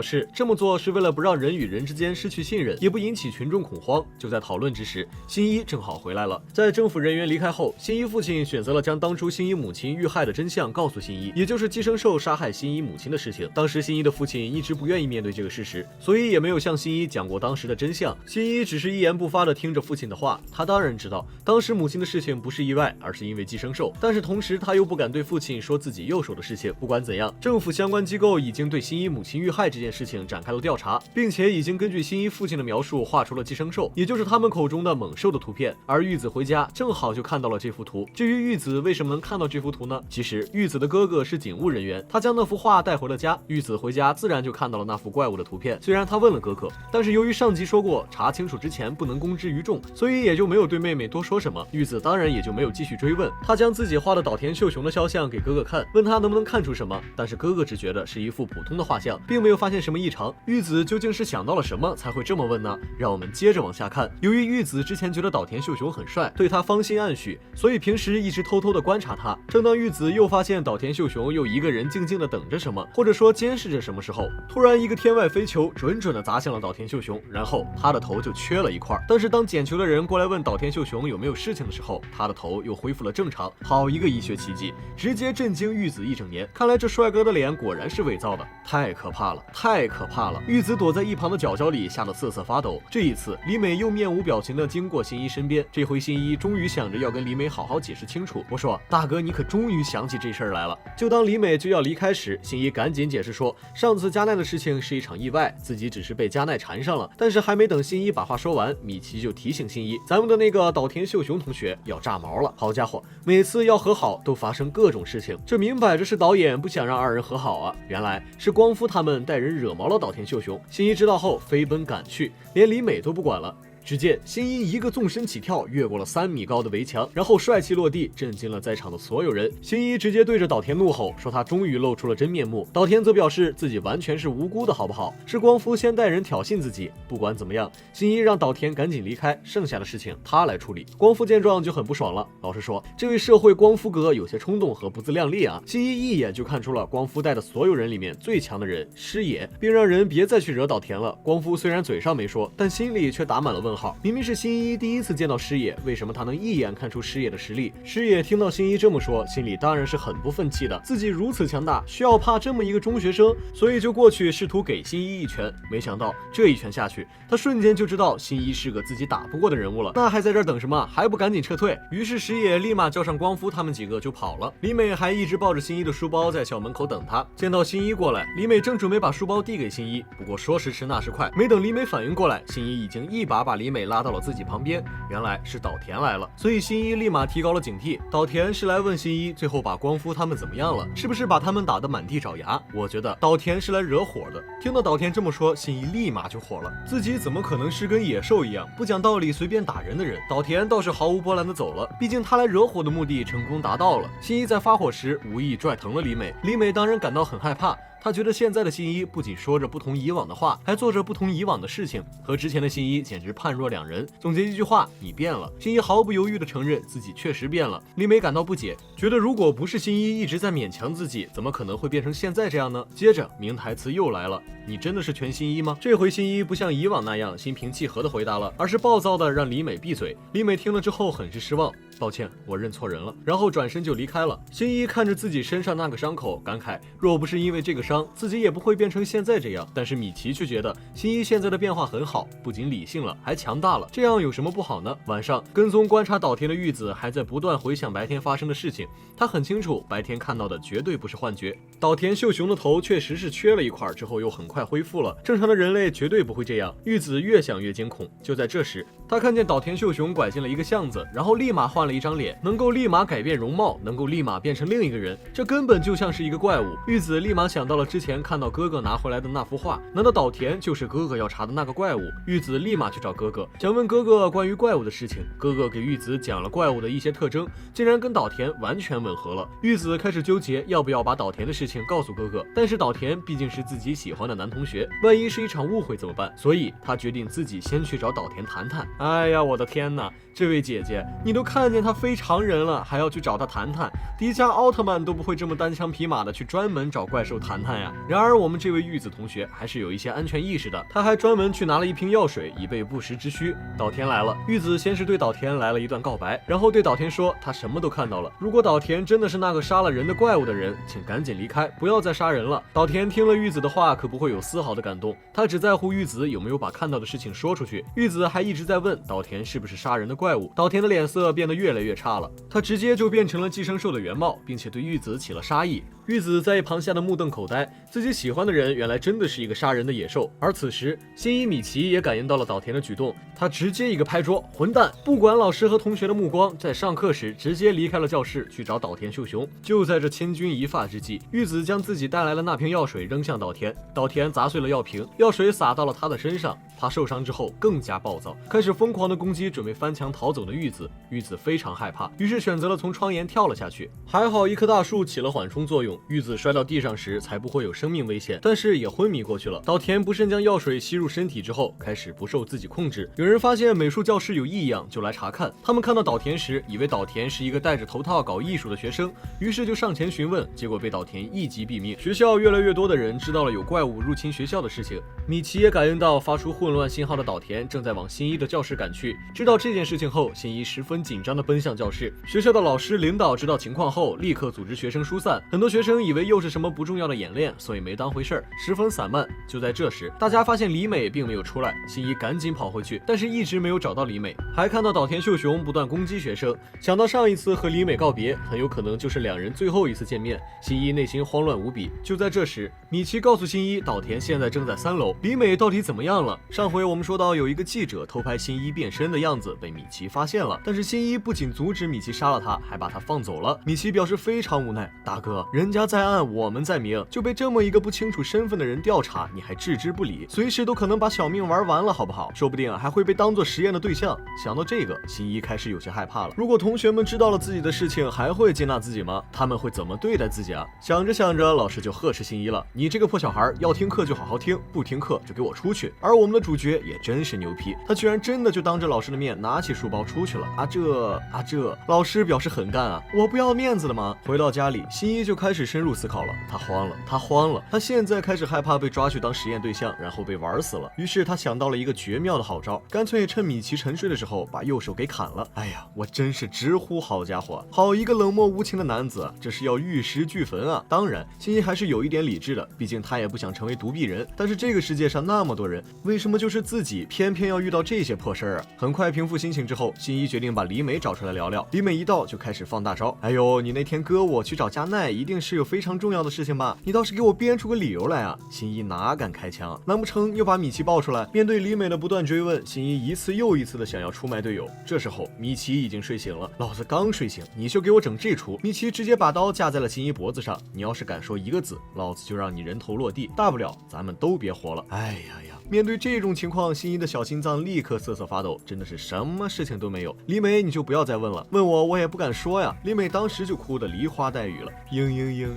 A: 示这么做是为了不让人与人之间失去信任，也不引起群众恐慌。就在讨论之时，新一正好回来了。在政府人员离开后，新一父亲选择了将当初新一母亲遇害的真相告诉新一，也就是寄生兽杀害新一母亲的事情。当时新一的父亲一直不愿意面对这个事实，所以也没有向新一讲过当时的真相。新一只是一言不发地听着父亲的话，他当然知道当时母亲的事情不是意外，而是因为寄生兽，但是同时他又不敢对父亲说自己右手的事情。不管怎样，政府相关机构已经对新一母亲遇害这件事情展开了调查，并且已经根据新一父亲的描述画出了寄生兽，也就是他们口中的猛兽的图片。而玉子回家正好就看到了这幅图。至于玉子为什么能看到这幅图呢？其实玉子的哥哥是警务人员，他将那幅画带回了家，玉子回家自然就看到了那幅怪物的图片。虽然他问了哥哥，但是由于上集说过查清楚之前不能公之于众，所以也就没有对妹妹多说什么。玉子当然也就没有继续追问，他将自己画的岛田秀雄的肖像给哥哥看，问他能不能看出什么，但是哥哥只觉得是一幅普通的画像，并没有发现什么异常。玉子究竟是想到了什么才会这么问呢？让我们接着往下看。由于玉子之前觉得岛田秀雄很帅，对他芳心暗许，所以平时一直偷偷的观察他。正当玉子又发现岛田秀雄又一个人静静的等着什么，或者说监视着什么时候，突然一个天外飞球准准的砸向了岛田秀雄，然后他的头就缺了一块。但是当捡球的人过来问岛田秀雄有没有事情的时候，他的头又恢复了正常。好一个医学奇迹，直接震惊玉子一整年。看来这帅哥的脸果然是伪造的，太可怕了，太可怕了！玉子躲在一旁的角角里吓得瑟瑟发抖。这一次李美又面无表情的经过新一身边，这回新一终于想着要跟李美好好解释清楚。我说大哥，你可终于想起这事儿来了。就当李美就要离开时，新一赶紧解释说上次加奈的事情是一场意外，自己只是被加奈缠上了。但是还没等新一把话说完，米奇就提醒新一，咱们的那个岛田秀雄同学要炸毛了。好家伙，每次要和好都发生各种事情，这明摆着是导演不想让二人和好啊，原来是光夫他们带人惹毛了岛田秀雄。新一知道后飞奔赶去，连李美都不管了。只见新一一个纵身起跳，越过了3米高的围墙，然后帅气落地，震惊了在场的所有人。新一直接对着岛田怒吼，说他终于露出了真面目。岛田则表示自己完全是无辜的，好不好？是光夫先带人挑衅自己。不管怎么样，新一让岛田赶紧离开，剩下的事情他来处理。光夫见状就很不爽了，老实说，这位社会光夫哥有些冲动和不自量力啊。新一一眼就看出了光夫带的所有人里面最强的人师野，并让人别再去惹岛田了。光夫虽然嘴上没说，但心里却打满了问号。明明是新一第一次见到师野，为什么他能一眼看出师野的实力？师野听到新一这么说，心里当然是很不忿气的，自己如此强大，需要怕这么一个中学生，所以就过去试图给新一一拳。没想到这一拳下去，他瞬间就知道新一是个自己打不过的人物了，那还在这儿等什么？还不赶紧撤退？于是师野立马叫上光夫他们几个就跑了。李美还一直抱着新一的书包在校门口等他，见到新一过来，李美正准备把书包递给新一，不过说时迟那时快，没等李美反应过来，新一已经一把李美拉到了自己旁边，原来是岛田来了，所以新一立马提高了警惕。岛田是来问新一最后把光夫他们怎么样了，是不是把他们打得满地找牙？我觉得岛田是来惹火的。听到岛田这么说，新一立马就火了，自己怎么可能是跟野兽一样不讲道理随便打人的人？岛田倒是毫无波澜的走了，毕竟他来惹火的目的成功达到了。新一在发火时无意拽疼了李美，李美当然感到很害怕。他觉得现在的新一不仅说着不同以往的话，还做着不同以往的事情，和之前的新一简直判若两人。总结一句话，你变了。新一毫不犹豫地承认自己确实变了。李美感到不解，觉得如果不是新一一直在勉强自己，怎么可能会变成现在这样呢？接着名台词又来了，你真的是全新一吗？这回新一不像以往那样心平气和地回答了，而是暴躁地让李美闭嘴。李美听了之后很是失望，抱歉，我认错人了，然后转身就离开了。新一看着自己身上那个伤口，感慨若不是因为这个伤，自己也不会变成现在这样。但是米奇却觉得新一现在的变化很好，不仅理性了，还强大了，这样有什么不好呢？晚上跟踪观察岛田的玉子还在不断回想白天发生的事情，他很清楚白天看到的绝对不是幻觉。岛田秀雄的头确实是缺了一块，之后又很快恢复了，正常的人类绝对不会这样。玉子越想越惊恐，就在这时，他看见岛田秀雄拐进了一个巷子，然后立马换了一张脸，能够立马改变容貌，能够立马变成另一个人，这根本就像是一个怪物。玉子立马想到了之前看到哥哥拿回来的那幅画，难道岛田就是哥哥要查的那个怪物？玉子立马去找哥哥，想问哥哥关于怪物的事情。哥哥给玉子讲了怪物的一些特征，竟然跟岛田完全吻合了。玉子开始纠结要不要把岛田的事情告诉哥哥，但是岛田毕竟是自己喜欢的男同学，万一是一场误会怎么办？所以他决定自己先去找岛田谈谈。哎呀，我的天哪！这位姐姐，你都看见他非常人了，还要去找他谈谈？迪迦奥特曼都不会这么单枪匹马的去专门找怪兽谈谈呀。然而我们这位玉子同学还是有一些安全意识的，他还专门去拿了一瓶药水，以备不时之需。岛田来了，玉子先是对岛田来了一段告白，然后对岛田说他什么都看到了，如果岛田真的是那个杀了人的怪物的人，请赶紧离开，不要再杀人了。岛田听了玉子的话，可不会有丝毫的感动，他只在乎玉子有没有把看到的事情说出去。玉子还一直在问岛田是不是杀人的怪物，岛田的脸色变得越来越差了，他直接就变成了寄生兽的原貌，并且对玉子起了杀意。玉子在一旁吓得目瞪口呆，自己喜欢的人原来真的是一个杀人的野兽。而此时新一米奇也感应到了岛田的举动，他直接一个拍桌，混蛋，不管老师和同学的目光，在上课时直接离开了教室去找岛田秀雄。就在这千钧一发之际，玉子将自己带来的那瓶药水扔向岛田，岛田砸碎了药瓶，药水洒到了他的身上，他受伤之后更加暴躁，开始疯狂的攻击准备翻墙逃走的玉子。玉子非常害怕，于是选择了从窗沿跳了下去。还好一棵大树起了缓冲作用，玉子摔到地上时才不会有生命危险，但是也昏迷过去了。岛田不慎将药水吸入身体之后，开始不受自己控制。有人发现美术教室有异样，就来查看。他们看到岛田时，以为岛田是一个戴着头套搞艺术的学生，于是就上前询问，结果被岛田一击毙命。学校越来越多的人知道了有怪物入侵学校的事情，米奇也感应到发出混乱信号的岛田正在往新一的教室赶去。知道这件事情后，新一十分紧张地奔向教室。学校的老师领导知道情况后，立刻组织学生疏散。很多学生以为又是什么不重要的演练，所以没当回事儿，十分散漫。就在这时，大家发现李美并没有出来，新一赶紧跑回去，但是一直没有找到李美，还看到岛田秀雄不断攻击学生。想到上一次和李美告别，很有可能就是两人最后一次见面，新一内心慌乱无比。就在这时，米奇告诉新一，岛田现在正在3楼，李美到底怎么样了？上回我们说到有一个记者偷拍新一变身的样子，被米奇发现了，但是新一不仅阻止米奇杀了他，还把他放走了。米奇表示非常无奈，大哥，人人家在暗，我们在明，就被这么一个不清楚身份的人调查，你还置之不理，随时都可能把小命玩完了，好不好？说不定还会被当做实验的对象。想到这个，新一开始有些害怕了。如果同学们知道了自己的事情，还会接纳自己吗？他们会怎么对待自己啊？想着想着，老师就呵斥新一了：“你这个破小孩，要听课就好好听，不听课就给我出去。”而我们的主角也真是牛批，他居然真的就当着老师的面拿起书包出去了。这，老师表示很干啊，我不要面子了吗？回到家里，新一就开始深入思考了，他慌了，他现在开始害怕被抓去当实验对象，然后被玩死了。于是他想到了一个绝妙的好招，干脆趁米奇沉睡的时候把右手给砍了。哎呀，我真是直呼好家伙，好一个冷漠无情的男子，这是要玉石俱焚啊！当然，新一还是有一点理智的，毕竟他也不想成为独臂人。但是这个世界上那么多人，为什么就是自己偏偏要遇到这些破事儿啊？很快平复心情之后，新一决定把李美找出来聊聊。李美一到就开始放大招，哎呦，你那天割我去找加奈，一定是有非常重要的事情吧？你倒是给我编出个理由来啊！新一哪敢开枪？难不成又把米奇抱出来？面对李美的不断追问，新一一次又一次的想要出卖队友。这时候米奇已经睡醒了，老子刚睡醒，你就给我整这出！米奇直接把刀架在了新一脖子上，你要是敢说一个字，老子就让你人头落地，大不了咱们都别活了。哎呀，面对这种情况，新一的小心脏立刻瑟瑟发抖，真的是什么事情都没有。李美，你就不要再问了，问我也不敢说呀。李美当时就哭得梨花带雨了。英，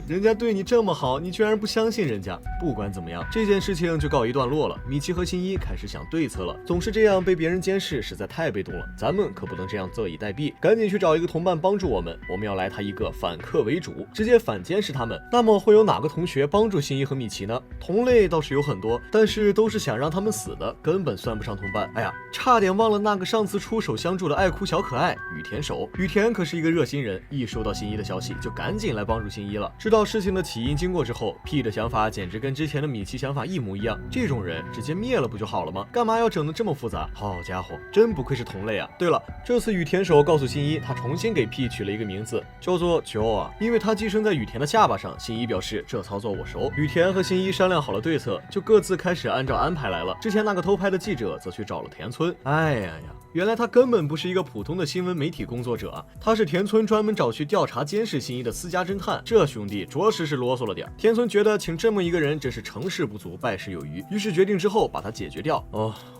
A: 人家对你这么好，你居然不相信人家。不管怎么样，这件事情就告一段落了。米奇和新一开始想对策了，总是这样被别人监视，实在太被动了。咱们可不能这样坐以待毙，赶紧去找一个同伴帮助我们。我们要来他一个反客为主，直接反监视他们。那么会有哪个同学帮助新一和米奇呢？同类倒是有很多，但是都是想让他们死的，根本算不上同伴。哎呀，差点忘了那个上次出手相助的爱哭小可爱羽田守。羽田可是一个热心人，一收到新一的消息就赶紧来帮助新一了。知道事情的起因经过之后，P 的想法简直跟之前的米奇想法一模一样。这种人直接灭了不就好了吗？干嘛要整得这么复杂？好家伙，真不愧是同类啊！对了，这次羽田守告诉新一，他重新给 P 取了一个名字，叫做球啊，因为他寄生在羽田的下巴上。新一表示这操作我熟。羽田和新一商量好了对策，就各自开始按照安排来了。之前那个偷拍的记者则去找了田村。哎呀，原来他根本不是一个普通的新闻媒体工作者啊，他是田村专门找去调查监视新一的私家侦探。这兄弟着实是啰嗦了点。田村觉得请这么一个人真是成事不足败事有余，于是决定之后把他解决掉。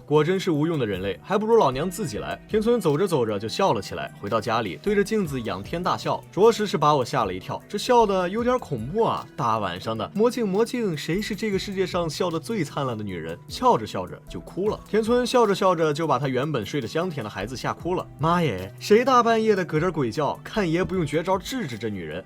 A: 果真是无用的人类，还不如老娘自己来。田村走着走着就笑了起来，回到家里对着镜子仰天大笑，着实是把我吓了一跳。这笑的有点恐怖啊！大晚上的，魔镜，谁是这个世界上笑得最灿烂的女人？笑着笑着就哭了。田村笑着笑着就把他原本睡得香甜的孩子吓哭了。妈耶，谁大半夜的搁这鬼叫？看爷不用绝招治治这女人。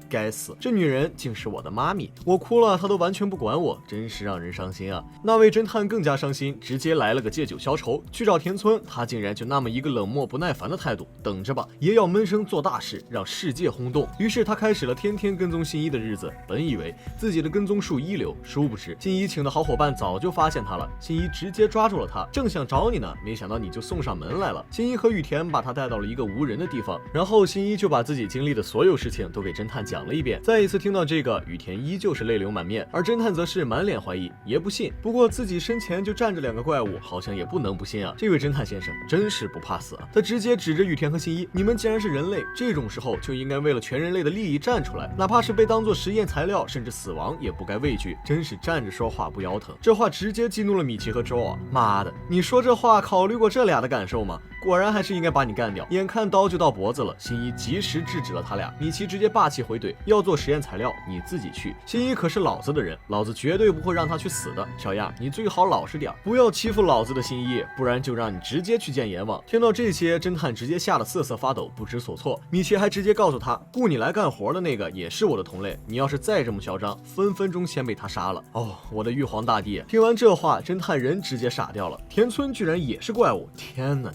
A: 该死，这女人竟是我的妈咪！我哭了，她都完全不管我，真是让人伤心啊！那位侦探更加伤心，直接来了个借酒消愁，去找田村，他竟然就那么一个冷漠不耐烦的态度。等着吧，爷要闷声做大事，让世界轰动。于是他开始了天天跟踪新一的日子。本以为自己的跟踪术一流，殊不知新一请的好伙伴早就发现他了。新一直接抓住了他，正想找你呢，没想到你就送上门来了。新一和羽田把他带到了一个无人的地方，然后新一就把自己经历的所有事情都给侦探讲了一遍。再一次听到这个，羽田依旧是泪流满面，而侦探则是满脸怀疑，爷不信。不过自己身前就站着两个怪物，好像也不能不信啊。这位侦探先生真是不怕死啊！他直接指着羽田和新一，你们既然是人类，这种时候就应该为了全人类的利益站出来，哪怕是被当作实验材料，甚至死亡也不该畏惧。真是站着说话不腰疼。这话直接激怒了米奇和周啊！妈的，你说这话考虑过这俩的感受吗？果然还是应该把你干掉。眼看刀就到脖子了，新一及时制止了他俩。米奇直接霸气回怼，要做实验材料你自己去，新一可是老子的人，老子绝对不会让他去死的。小样，你最好老实点，不要欺负老子的新一，不然就让你直接去见阎王。听到这些，侦探直接吓得瑟瑟发抖，不知所措。米奇还直接告诉他，雇你来干活的那个也是我的同类，你要是再这么嚣张，分分钟先被他杀了。我的玉皇大帝！听完这话，侦探人直接傻掉了。田村居然也是怪物！天哪！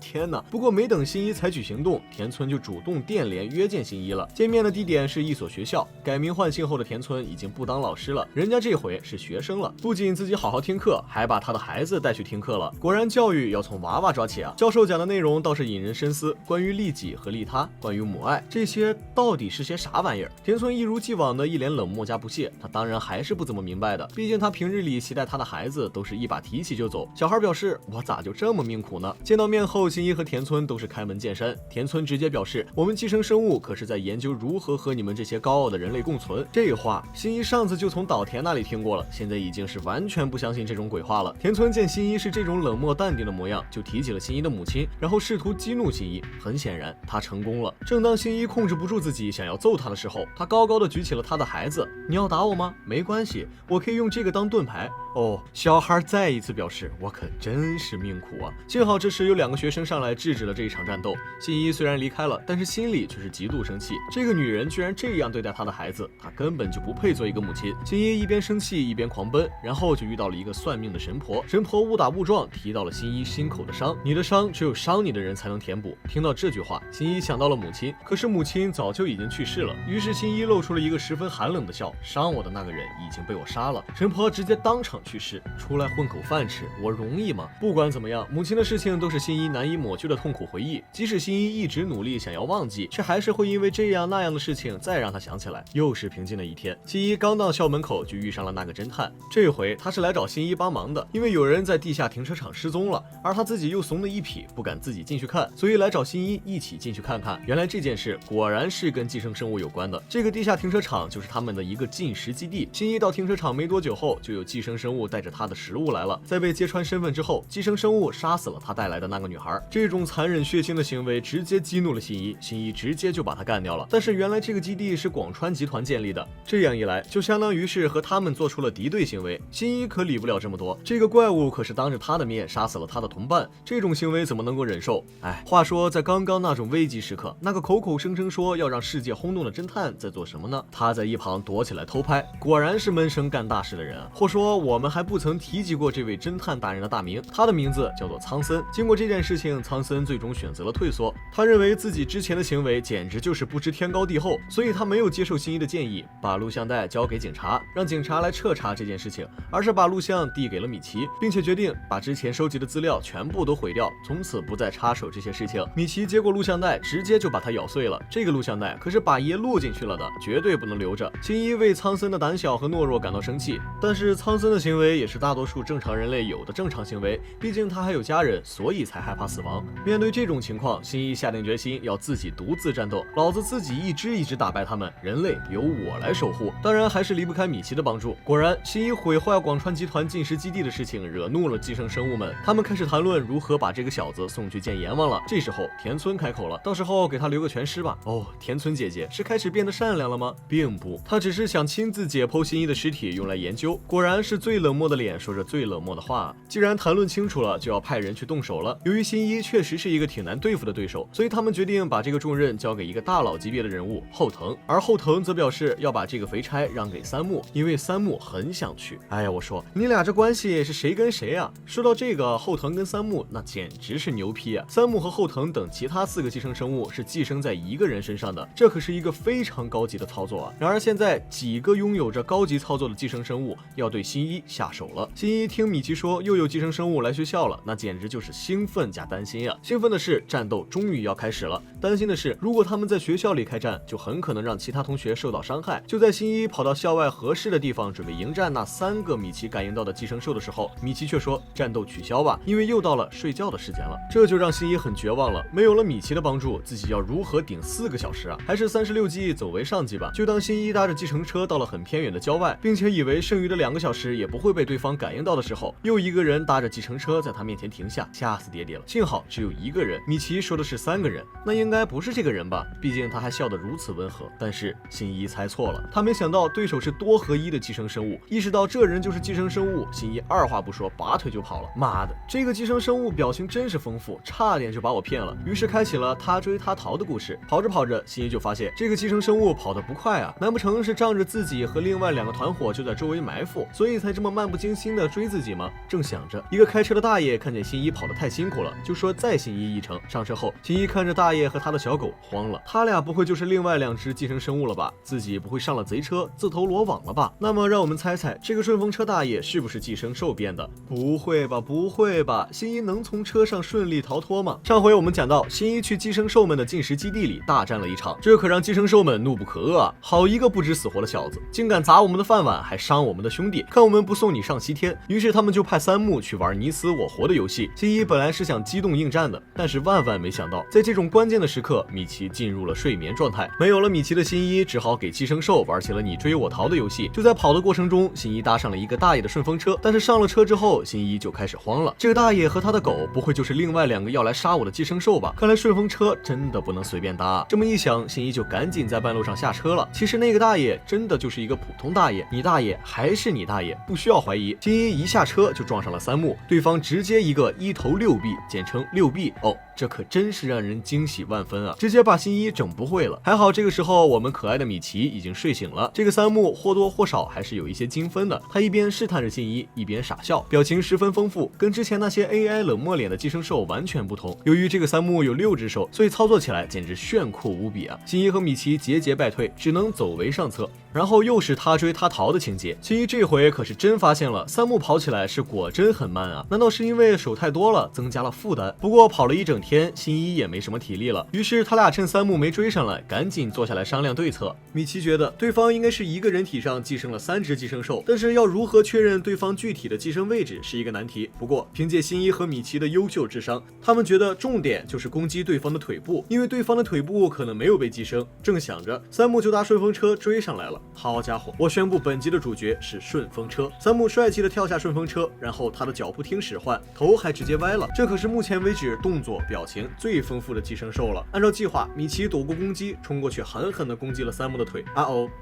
A: 不过没等新一采取行动，田村就主动电联约见新一了。见面的地点是一所学校，改名换姓后的田村已经不当老师了，人家这回是学生了。不仅自己好好听课，还把他的孩子带去听课了。果然教育要从娃娃抓起啊！教授讲的内容倒是引人深思，关于利己和利他，关于母爱，这些到底是些啥玩意儿？田村一如既往的一脸冷漠加不屑，他当然还是不怎么明白的，毕竟他平日里携带他的孩子都是一把提起就走。小孩表示，我咋就这么命苦呢？见到面后，新一和田村都是开门见山。田村直接表示，我们寄生生物可是在研究如何和你们这些高傲的人类共存。这话新一上次就从岛田那里听过了，现在已经是完全不相信这种鬼话了。田村见新一是这种冷漠淡定的模样，就提起了新一的母亲，然后试图激怒新一。很显然他成功了。正当新一控制不住自己想要揍他的时候，他高高的举起了他的孩子。你要打我吗？没关系，我可以用这个当盾牌。哦，小孩再一次表示，我可真是命苦啊。幸好这时有2个学生上来制止了这一场战斗。新一虽然离开了，但是心里却是极度生气，这个女人居然这样对待她的孩子，她根本就不配做一个母亲。新一一边生气一边狂奔，然后就遇到了一个算命的神婆。神婆误打误撞提到了新一心口的伤，你的伤只有伤你的人才能填补。听到这句话，新一想到了母亲，可是母亲早就已经去世了。于是新一露出了一个十分寒冷的笑，伤我的那个人已经被我杀了。神婆直接当场去世，出来混口饭吃，我容易吗？不管怎么样，母亲的事情都是新一难以抹去的痛苦回忆，即使新一一直努力想要忘记，却还是会因为这样那样的事情再让他想起来。又是平静的一天，新一刚到校门口就遇上了那个侦探。这回他是来找新一帮忙的，因为有人在地下停车场失踪了，而他自己又怂的一匹，不敢自己进去看，所以来找新一一起进去看看。原来这件事果然是跟寄生生物有关的。这个地下停车场就是他们的一个禁食基地。新一到停车场没多久后，就有寄生生物带着他的食物来了。在被揭穿身份之后，寄生生物杀死了他带来的那个女孩。这种残忍血腥的行为直接激怒了新一，新一直接就把他干掉了。但是原来这个基地是广川集团建立的，这样一来就相当于是和他们做出了敌对行为。新一可理不了这么多，这个怪物可是当着他的面杀死了他的同伴，这种行为怎么能够忍受？哎，话说在刚刚那种危急时刻，那个口口声声说要让世界轰动的侦探在做什么呢？他在一旁躲起来偷拍，果然是闷声干大事的人啊。或说我们还不曾提及过这位侦探大人的大名，他的名字叫做苍森。经过这件事情，苍森最终选择了退缩，他认为自己之前的行为简直就是不知天高地厚，所以他没有接受新一的建议，把录像带交给警察，让警察来彻查这件事情，而是把录像递给了米奇，并且决定把之前收集的资料全部都毁掉，从此不再插手这些事情。米奇接过录像带，直接就把它咬碎了。这个录像带可是把爷录进去了的，绝对不能留着。新一为苍森的胆小和懦弱感到生气，但是苍森的行为也是大多数正常人类有的正常行为，毕竟他还有家人，所以才害怕死亡。面对这种情况，新一下定决心要自己独自战斗，老子自己一只打败他们，人类由我来守护。当然还是离不开米奇的帮助。果然，新一毁坏广川集团禁食基地的事情惹怒了寄生生物们，他们开始谈论如何把这个小子送去见阎王了。这时候田村开口了，到时候给他留个全尸吧。哦，田村姐姐是开始变得善良了吗？并不，她只是想亲自解剖新一的尸体用来研究。果然是最冷漠的脸说着最冷漠的话。既然谈论清楚了，就要派人去动手了。由于新一确实是一个挺难对付的对手，所以他们决定把这个重任交给一个大佬级别的人物后藤，而后藤则表示要把这个肥差让给三木，因为三木很想去。哎呀，我说你俩这关系是谁跟谁啊？说到这个，后藤跟三木那简直是牛批啊！三木和后藤等其他4个寄生生物是寄生在一个人身上的，这可是一个非常高级的操作啊！然而现在几个拥有着高级操作的寄生生物要对新一下手了。新一听米奇说又有寄生生物来学校了，那简直就是兴奋加担心啊！兴奋的是战斗终于要开始了，担心的是如果他们在学校里开战，就很可能让其他同学受到伤害。就在新一跑到校外合适的地方准备迎战那3个米奇感应到的寄生兽的时候，米奇却说战斗取消吧，因为又到了睡觉的时间了。这就让新一很绝望了，没有了米奇的帮助，自己要如何顶4个小时啊？还是36计走为上计吧。就当新一搭着计程车到了很偏远的郊外，并且以为剩余的2个小时也不会被对方感应到的时候，又一个人搭着计程车在他面前停下，吓死爹爹了。幸好只有1个人，米奇说的是3个人，那应该不是这个人吧？毕竟他还笑得如此温和。但是新一猜错了，他没想到对手是多合一的寄生生物，意识到这人就是寄生生物，新一二话不说拔腿就跑了。妈的，这个寄生生物表情真是丰富，差点就把我骗了。于是开启了他追他逃的故事。跑着跑着，新一就发现这个寄生生物跑得不快啊，难不成是仗着自己和另外2个团伙就在周围埋伏，所以才这么漫不经心的追自己吗？正想着，一个开车的大爷看见新一跑得太辛苦了，就说载新一一程。上车后，新一看着大爷和他的小狗慌了，他俩不会就是另外2只寄生生物了吧？自己不会上了贼车自投罗网了吧？那么让我们猜猜，这个顺风车大爷是不是寄生兽变的？不会吧，不会吧，新一能从车上顺利逃脱吗？上回我们讲到，新一去寄生兽们的进食基地里大战了一场，这可让寄生兽们怒不可遏啊！好一个不知死活的小子，竟敢砸我们的饭碗，还伤我们的兄弟，看我们不送你上西天！于是他们就派三木去玩你死我活的游戏。新一本来是想机动应战，战的。但是万万没想到，在这种关键的时刻，米奇进入了睡眠状态。没有了米奇的新一，只好给寄生兽玩起了你追我逃的游戏。就在跑的过程中，新一搭上了一个大爷的顺风车，但是上了车之后，新一就开始慌了。这个大爷和他的狗不会就是另外2个要来杀我的寄生兽吧？看来顺风车真的不能随便搭啊。这么一想，新一就赶紧在半路上下车了。其实那个大爷真的就是一个普通大爷，你大爷还是你大爷，不需要怀疑。新一一下车就撞上了三木，对方直接一个一头6臂，简称6臂。哦，这可真是让人惊喜万分啊！直接把新一整不会了。还好这个时候我们可爱的米奇已经睡醒了。这个三木或多或少还是有一些精分的，他一边试探着新一，一边傻笑，表情十分丰富，跟之前那些 AI 冷漠脸的寄生兽完全不同。由于这个三木有6只手，所以操作起来简直炫酷无比啊！新一和米奇节节败退，只能走为上策。然后又是他追他逃的情节，新一这回可是真发现了三木跑起来是果真很慢啊！难道是因为手太多了，增加了负担？不过跑了一整天，新一也没什么体力了，于是他俩趁三木没追上来，赶紧坐下来商量对策。米奇觉得对方应该是一个人体上寄生了3只寄生兽，但是要如何确认对方具体的寄生位置是一个难题。不过凭借新一和米奇的优秀智商，他们觉得重点就是攻击对方的腿部，因为对方的腿部可能没有被寄生。正想着，三木就搭顺风车追上来了。好家伙，我宣布本集的主角是顺风车。三木帅气的跳下顺风车，然后他的脚不听使唤，头还直接歪了。这可是目前为止动作表情最丰富的寄生兽了。按照计划，米奇躲过攻击，冲过去狠狠地攻击了三木的腿。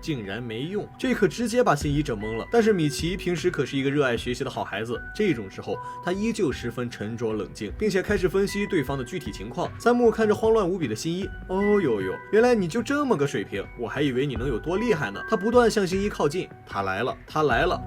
A: 竟然没用，这可直接把新一整懵了。但是米奇平时可是一个热爱学习的好孩子，这种时候他依旧十分沉着冷静，并且开始分析对方的具体情况。三木看着慌乱无比的新一，原来你就这么个水平，我还以为你能有多厉害呢。他不断向新一靠近，他来了。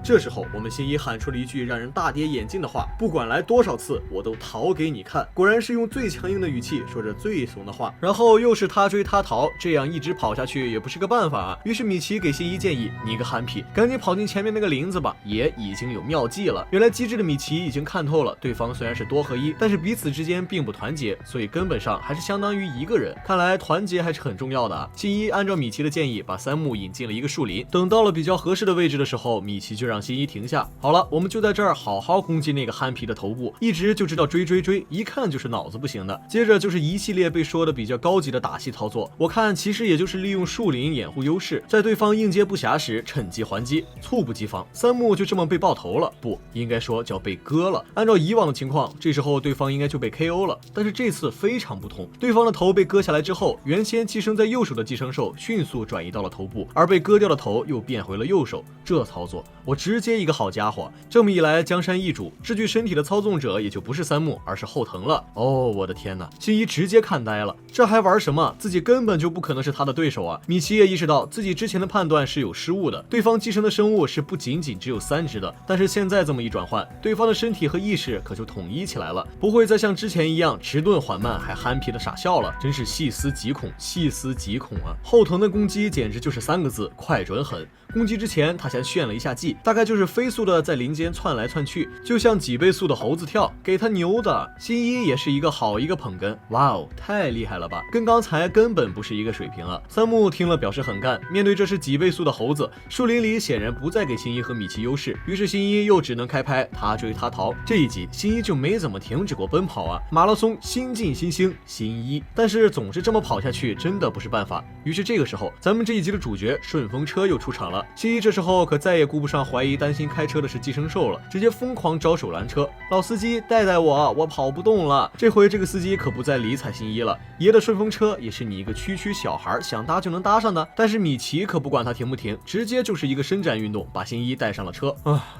A: 这时候我们新一喊出了一句让人大跌眼镜的话，不管来多少次我都逃给你看。果然是用最强硬的语气说着最怂的话。然后又是他追他逃，这样一直跑下去也不是个办法啊。于是米奇给新一建议，你个憨皮，赶紧跑进前面那个林子吧，爷已经有妙计了。原来机智的米奇已经看透了，对方虽然是多合一，但是彼此之间并不团结，所以根本上还是相当于一个人。看来团结还是很重要的啊。新一按照米奇的建议，把三木引进了一个树林，等到了比较合适的位置的时候，米奇就让新一停下。好了，我们就在这儿好好攻击那个憨皮的头部，一直就知道追，一看就是脑子不行的。接着就是一系列被说的比较高级的打戏操作，我看其实也就是利用树林掩护优势，在对方应接不暇时趁机还击，猝不及防，三木就这么被爆头了，不应该说叫被割了。按照以往的情况，这时候对方应该就被 KO 了，但是这次非常不同，对方的头被割下来之后，原先寄生在右手的寄生兽迅速转移到了头部，而被割掉的头又变回了右手。这操作我直接一个好家伙，这么一来江山易主，智具身体的操纵者也就不是三木，而是后藤了。我的天哪，新一直接看呆了，这还玩什么？自己根本就不可能是他的对手啊！米奇也意识到自己之前的判断是有失误的，对方寄生的生物是不仅仅只有3只的，但是现在这么一转换，对方的身体和意识可就统一起来了，不会再像之前一样迟钝缓慢还憨皮的傻笑了，真是细思极恐啊！后藤的攻击简直就是3个字，快准狠。攻击之前他先炫了一下技，大概就是飞速的在林间窜来窜去，就像几倍速的猴子跳，给他牛的。新一也是一个好一个捧哏，哇哦，太厉害了吧，跟刚才根本不是一个水平啊。三木听了表示很干，面对这是几倍速的猴子，树林里显然不再给新一和米奇优势，于是新一又只能开拍他追他逃。这一集新一就没怎么停止过奔跑啊，马拉松新进新星新一，但是总是这么跑下去真的不是办法。于是这个时候咱们这一集的主角顺风车又出场了。新一这时候可再也顾不上怀疑担心开车的是寄生兽了，直接疯狂招手拦车，老司机带我跑不动了。这回这个司机可不再理睬新一了，爷的顺风车也是你一个区小孩想搭就能搭上的。但是米奇可不管他停不停，直接就是一个伸展运动，把新一带上了车。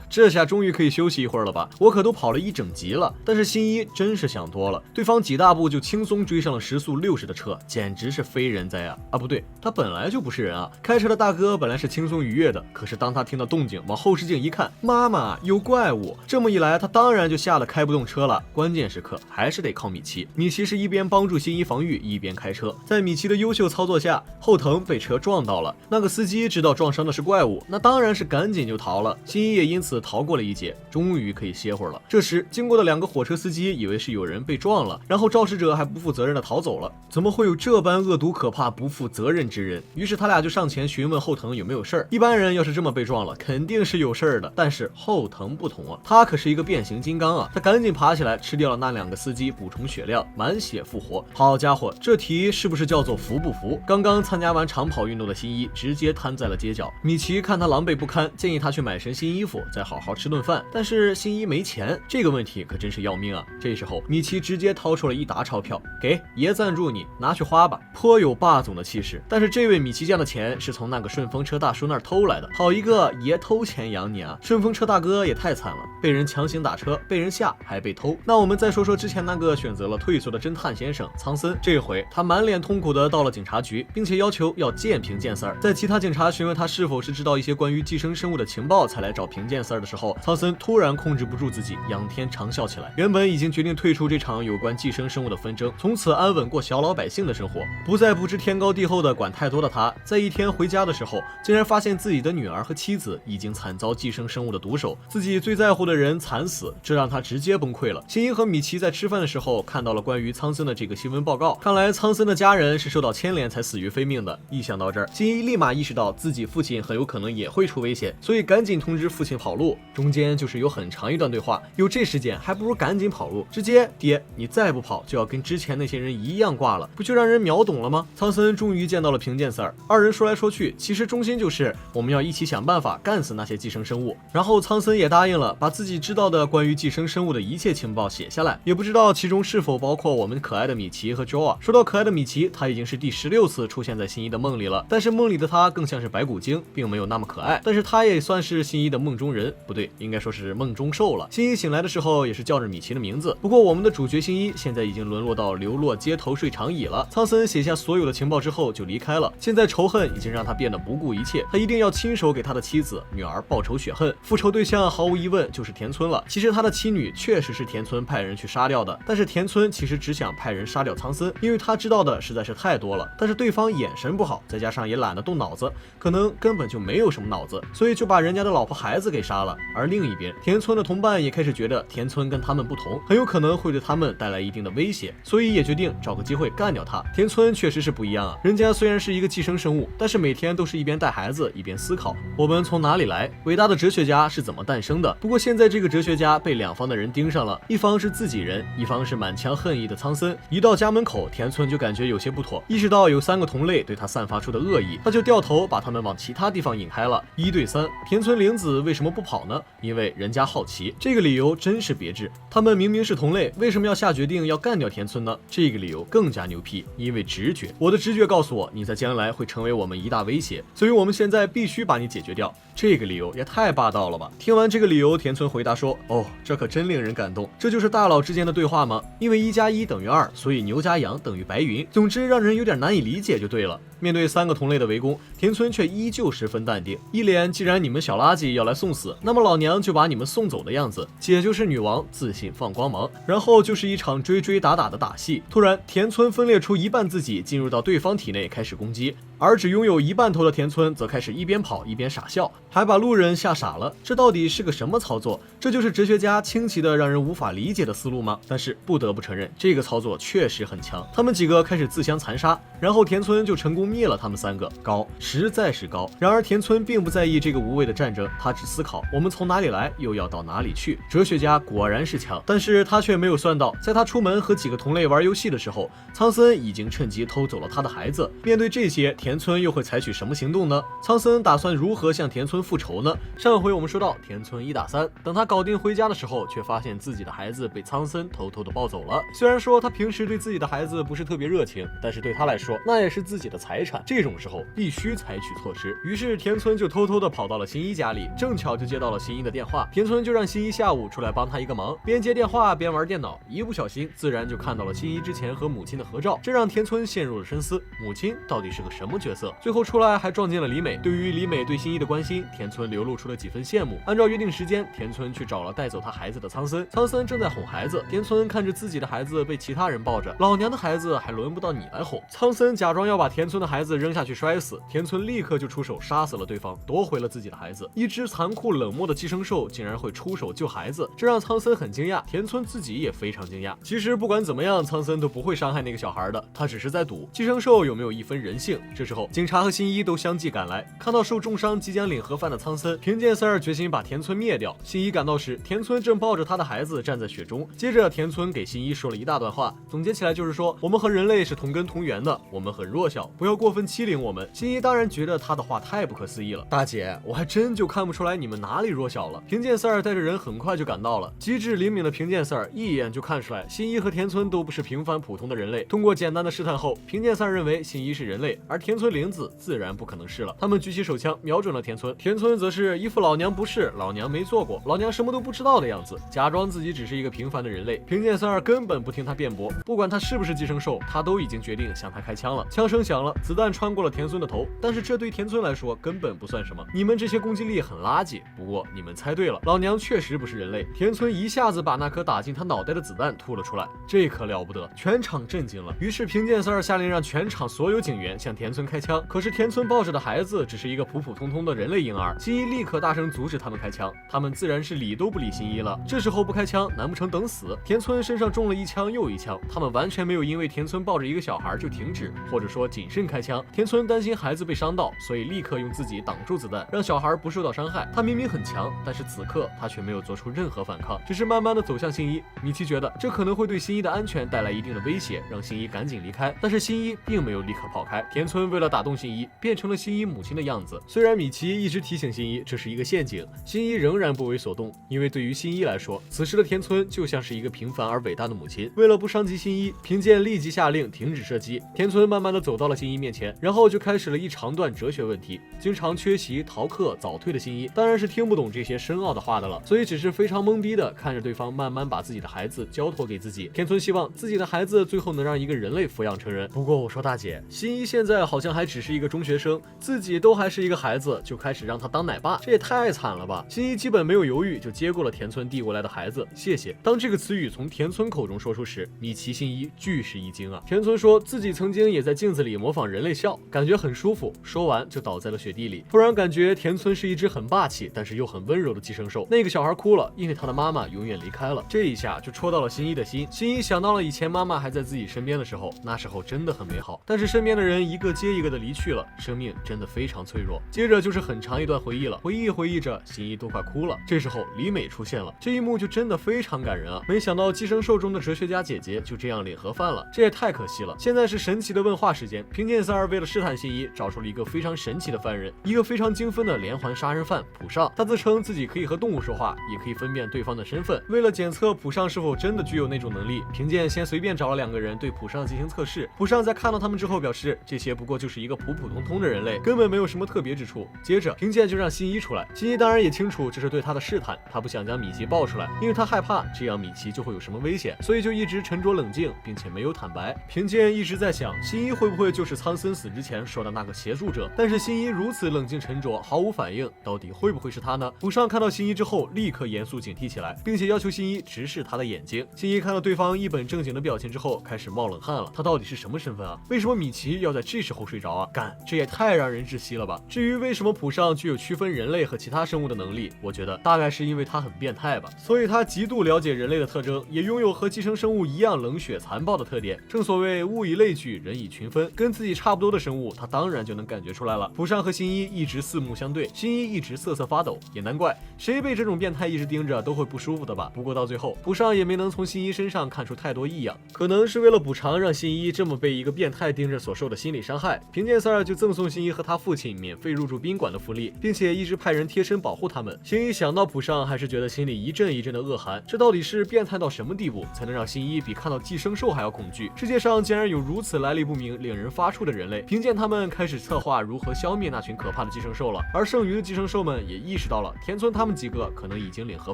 A: 这下终于可以休息一会儿了吧，我可都跑了一整集了。但是新一真是想多了，对方几大步就轻松追上了时速60的车，简直是非人哉啊！不对，他本来就不是人啊。开车的大哥本来是轻松愉悦的，可是当他听到动静往后视镜一看，妈妈有怪物，这么一来他当然就吓得开不动车了。关键时刻还是得靠米奇，米奇是一边帮助新一防御一边开车。在米奇的优秀操作下，后藤被车撞到了，那个司机知道撞伤的是怪物，那当然是赶紧就逃了，新一也因此逃过了一劫，终于可以歇会儿了。这时经过的2个火车司机以为是有人被撞了，然后肇事者还不负责任的逃走了。怎么会有这般恶毒可怕不负责任之人？于是他俩就上前询问后藤有没有事儿，一般人要是这么被撞了，肯定是有事儿的。但是后藤不同啊，他可是一个变形金刚啊！他赶紧爬起来吃掉了那2个司机，补充血量，满血复活。好家伙，这题是不是叫做服不服？刚刚参加完长跑运动的新一直接瘫在了街角。米奇看他狼狈不堪，建议他去买身新衣服，再好好吃顿饭。但是新一没钱，这个问题可真是要命啊！这时候米奇直接掏出了一沓钞票，给爷赞助你，拿去花吧，颇有霸总的气势。但是这位米奇酱的钱是从那个顺风车大叔那儿偷来的，好一个爷偷钱养你啊！顺风车大哥也太惨了，被人强行打车，被人吓，还被偷。那我们再说说之前那个选择了退缩的侦探先生苍森，这回他满脸痛苦的到了警察局，并且要求要见平健Sir。在其他警察询问他是否是知道一些关于寄生生物的情报才来找平健Sir的时候，苍森突然控制不住自己，仰天长啸起来。原本已经决定退出这场有关寄生生物的纷争，从此安稳过小老百姓的生活，不再不知天高地厚的管太多的他，在一天回家的时候，竟然发现自己的女儿和妻子已经惨遭寄生生物的毒手，自己最在乎的人惨死，这让他直接崩溃了。新一和米奇在吃饭的时候看到了关于苍森的这个新闻报告，看来苍森的家人是受到牵连才死于非命的。一想到这儿，新一立马意识到自己父亲很有可能也会出危险，所以赶紧通知父亲跑路。中间就是有很长一段对话，有这时间还不如赶紧跑路，直接爹，你再不跑就要跟之前那些人一样挂了，不就让人秒懂了吗？苍森终于见到了平健Sir，二人说来说去，其实中心就是我们要一起想办法干死那些寄生生物。然后苍森也答应了，把自己知道的关于寄生生物的一切情报写下来，也不知道其中是否包括我们可爱的米奇和 Joe 啊。说到可爱的米奇，他已经是第16次出现在新一的梦里了，但是梦里的他更像是白骨精，并没有那么可爱，但是他也算是新一的梦中人，不对，应该说是梦中兽了。新一醒来的时候也是叫着米奇的名字，不过我们的主角新一现在已经沦落到流落街头睡长椅了。苍森写下所有的情报之后就离开了，现在仇恨已经让他变得不顾一切，他一定要亲手给他的妻子女儿报仇雪恨，复仇对象毫无疑问就是田村了。其实他的妻女确实是田村派人去杀掉的，但是田村其实只想派人杀掉苍森，因为他知道的实在是太多了，但是对方眼神不好，再加上也懒得动脑子，可能根本就没有什么脑子，所以就把人家的老婆孩子给杀了。而另一边，田村的同伴也开始觉得田村跟他们不同，很有可能会对他们带来一定的威胁，所以也决定找个机会干掉他。田村确实是不一样啊，人家虽然是一个寄生生物，但是每天都是一边带孩子一边思考我们从哪里来，伟大的哲学家是怎么诞生的。不过现在这个哲学家被两方的人盯上了，一方是自己人，一方是满腔恨意的苍森。一到家门口，田村就感觉有些不妥，意识到有3个同类对他散发出的恶意，他就掉头把他们往其他地方引开了。1对3，田村玲子为什么不跑呢？因为人家好奇。这个理由真是别致，他们明明是同类，为什么要下决定要干掉田村呢？这个理由更加牛批，因为直觉，我的直觉告诉我你在将来会成为我们一大威胁，所以我们现在必须把你解决掉。这个理由也太霸道了吧！听完这个理由，田村回答说：“哦，这可真令人感动，这就是大佬之间的对话吗？因为1加1等于2，所以牛加羊等于白云。总之让人有点难以理解就对了。”面对3个同类的围攻，田村却依旧十分淡定，一脸既然你们小垃圾要来送死，那么老娘就把你们送走的样子。姐就是女王，自信放光芒。然后就是一场追追打打的打戏。突然，田村分裂出一半自己进入到对方体内开始攻击，而只拥有一半头的田村则开始一边跑一边傻笑，还把路人吓傻了。这到底是个什么操作？这就是哲学家清奇的让人无法理解的思路吗？但是不得不承认，这个操作确实很强。他们几个开始自相残杀，然后田村就成功灭了他们3个，高，实在是高。然而田村并不在意这个无谓的战争，他只思考我们从哪里来，又要到哪里去。哲学家果然是强，但是他却没有算到，在他出门和几个同类玩游戏的时候，苍森已经趁机偷走了他的孩子。面对这些，田村又会采取什么行动呢？苍森打算如何向田村复仇呢？上回我们说到田村1打3，等他搞定回家的时候，却发现自己的孩子被苍森偷偷的抱走了。虽然说他平时对自己的孩子不是特别热情，但是对他来说那也是自己的财产，这种时候必须采取措施。于是田村就偷偷的跑到了新一家里，正巧就接到了新一的电话。田村就让新一下午出来帮他一个忙，边接电话边玩电脑，一不小心自然就看到了新一之前和母亲的合照，这让田村陷入了深思，母亲到底是个什么角色？最后出来还撞见了李美。对于李美对新一的关心，田村流露出了几分羡慕。按照约定时间，田村去找了带走他孩子的苍森，苍森正在哄孩子，田村看着自己的孩子被其他人抱着，老娘的孩子还轮不到你来哄。苍森假装要把田村的孩子扔下去摔死，田村立刻就出手杀死了对方，夺回了自己的孩子。一只残酷冷漠的寄生兽竟然会出手救孩子，这让苍森很惊讶，田村自己也非常惊讶。其实不管怎么样，苍森都不会伤害那个小孩的，他只是在赌寄生兽有没有一分人性。这时候警察和新一都相继赶来，看到受重伤即将领盒饭的苍森，平见三儿决心把田村灭掉。新一赶到时，田村正抱着他的孩子站在雪中。接着田村给新一说了一大段话，总结起来就是说，我们和人类是同根同源的，我们很弱小，不要过分欺凌我们。新一当然觉得他的话太不可思议了，大姐，我还真就看不出来你们哪里弱小了。平见三儿带着人很快就赶到了，机智灵敏的平见三儿一眼就看出来新一和田村都不是平凡普通的人类。通过简单的试探后，平见三儿认为新一是人类，而田村玲子自然不可能是了。他们举起手枪瞄准了田村，田村则是一副老娘不是，老娘没做过，老娘什么都不知道的样子，假装自己只是一个平凡的人类。平见三儿根本不听他辩驳，不管他是不是寄生兽，他都已经决定向他开枪了。枪声响了，子弹穿过了田村的头，但是这对田村来说根本不算什么。你们这些攻击力很垃圾，不过你们猜对了，老娘确实不是人类。田村一下子把那颗打进他脑袋的子弹吐了出来，这可了不得，全场震惊了。于是平见三儿下令让全场所有警员向田村开枪，可是田村抱着的孩子只是一个普普通通的人类婴儿。新一立刻大声阻止他们开枪，他们自然是理都不理新一了。这时候不开枪，难不成等死？田村身上中了一枪又一枪，他们完全没有因为田村抱着一个小孩就停止，或者说谨慎开枪。田村担心孩子被伤到，所以立刻用自己挡住子弹，让小孩不受到伤害。他明明很强，但是此刻他却没有做出任何反抗，只是慢慢的走向新一。米奇觉得这可能会对新一的安全带来一定的威胁，让新一赶紧离开。但是新一并没有立刻跑开，田村为了打动新一，变成了新一母亲的样子。虽然米奇一直提醒新一这是一个陷阱，新一仍然不为所动，因为对于新一来说，此时的田村就像是一个平凡而伟大的母亲。为了不伤及新一，平见立即下令停止射击。田村慢慢的走到了新一面前，然后就开始了一长段哲学问题。经常缺席、逃课、早退的新一当然是听不懂这些深奥的话的了，所以只是非常懵逼的看着对方慢慢把自己的孩子交托给自己。田村希望自己的孩子最后能让一个人类抚养成人。不过我说大姐，新一现在好像还只是一个中学生，自己都还是一个孩子，就开始让他当奶爸，这也太惨了吧。新一基本没有犹豫就接过了田村递过来的孩子，谢谢。当这个词语从田村口中说出时，米奇、新一俱是一惊啊。田村说自己曾经也在镜子里模仿人类笑，感觉很舒服，说完就倒在了雪地里。突然感觉田村是一只很霸气但是又很温柔的寄生兽。那个小孩哭了，因为他的妈妈永远离开了，这一下就戳到了新一的心。新一想到了以前妈妈还在自己身边的时候，那时候真的很美好，但是身边的人一个接一个的离去了，生命真的非常脆弱。接着就是很长一段回忆了，回忆着，新一都快哭了。这时候李美出现了，这一幕就真的非常感人啊！没想到寄生兽中的哲学家姐姐就这样领盒饭了，这也太可惜了。现在是神奇的问话时间，平见三儿为了试探新一，找出了一个非常神奇的犯人，一个非常精分的连环杀人犯浦上。他自称自己可以和动物说话，也可以分辨对方的身份。为了检测浦上是否真的具有那种能力，平见先随便找了2个人对浦上进行测试。浦上在看到他们之后表示，这些不过就是一个普普通通的人类，根本没有什么特别之处。接着平见就让新一出来，新一当然也清楚这是对他的试探，他不想将米奇抱出来，因为他害怕这样米奇就会有什么危险，所以就一直沉着冷静，并且没有坦白。平见一直在想，新一会不会就是苍森死之前说的那个协助者？但是新一如此冷静沉着，毫无反应，到底会不会是他呢？浦上看到新一之后，立刻严肃警惕起来，并且要求新一直视他的眼睛。新一看到对方一本正经的表情之后，开始冒冷汗了。他到底是什么身份啊？为什么米奇要在这时候睡着啊？干，这也太让人窒息了吧！至于为什么浦上具有区分人类和其他生物的能力，我觉得大概是因为他很变态吧，所以他极度了解人类的特征，也拥有和寄生生物一样冷血残暴的特点。正所谓物以类聚，人以群分，跟自己差不多的生物，他当然就能感觉出来了。浦上和新一一直四目相对，新一一直瑟瑟发抖，也难怪，谁被这种变态一直盯着都会不舒服的吧。不过到最后，浦上也没能从新一身上看出太多异样，可能是为了补偿让新一这么被一个变态盯着所受的心理伤害，平见三儿就赠送新一和他父亲免费入住宾馆的福利，并且一直派人贴身保护他们。新一想到浦上，还是觉得心里一阵一阵的恶寒，这到底是变态到什么地步，才能让新一比看到寄生兽还要恐惧？世界上竟然有如此来历不明、令人发怵的人类。平见他们开始策划如何消灭那群可怕的寄生兽了，而剩余的寄生兽们也意识到了田村他们几个可能已经领盒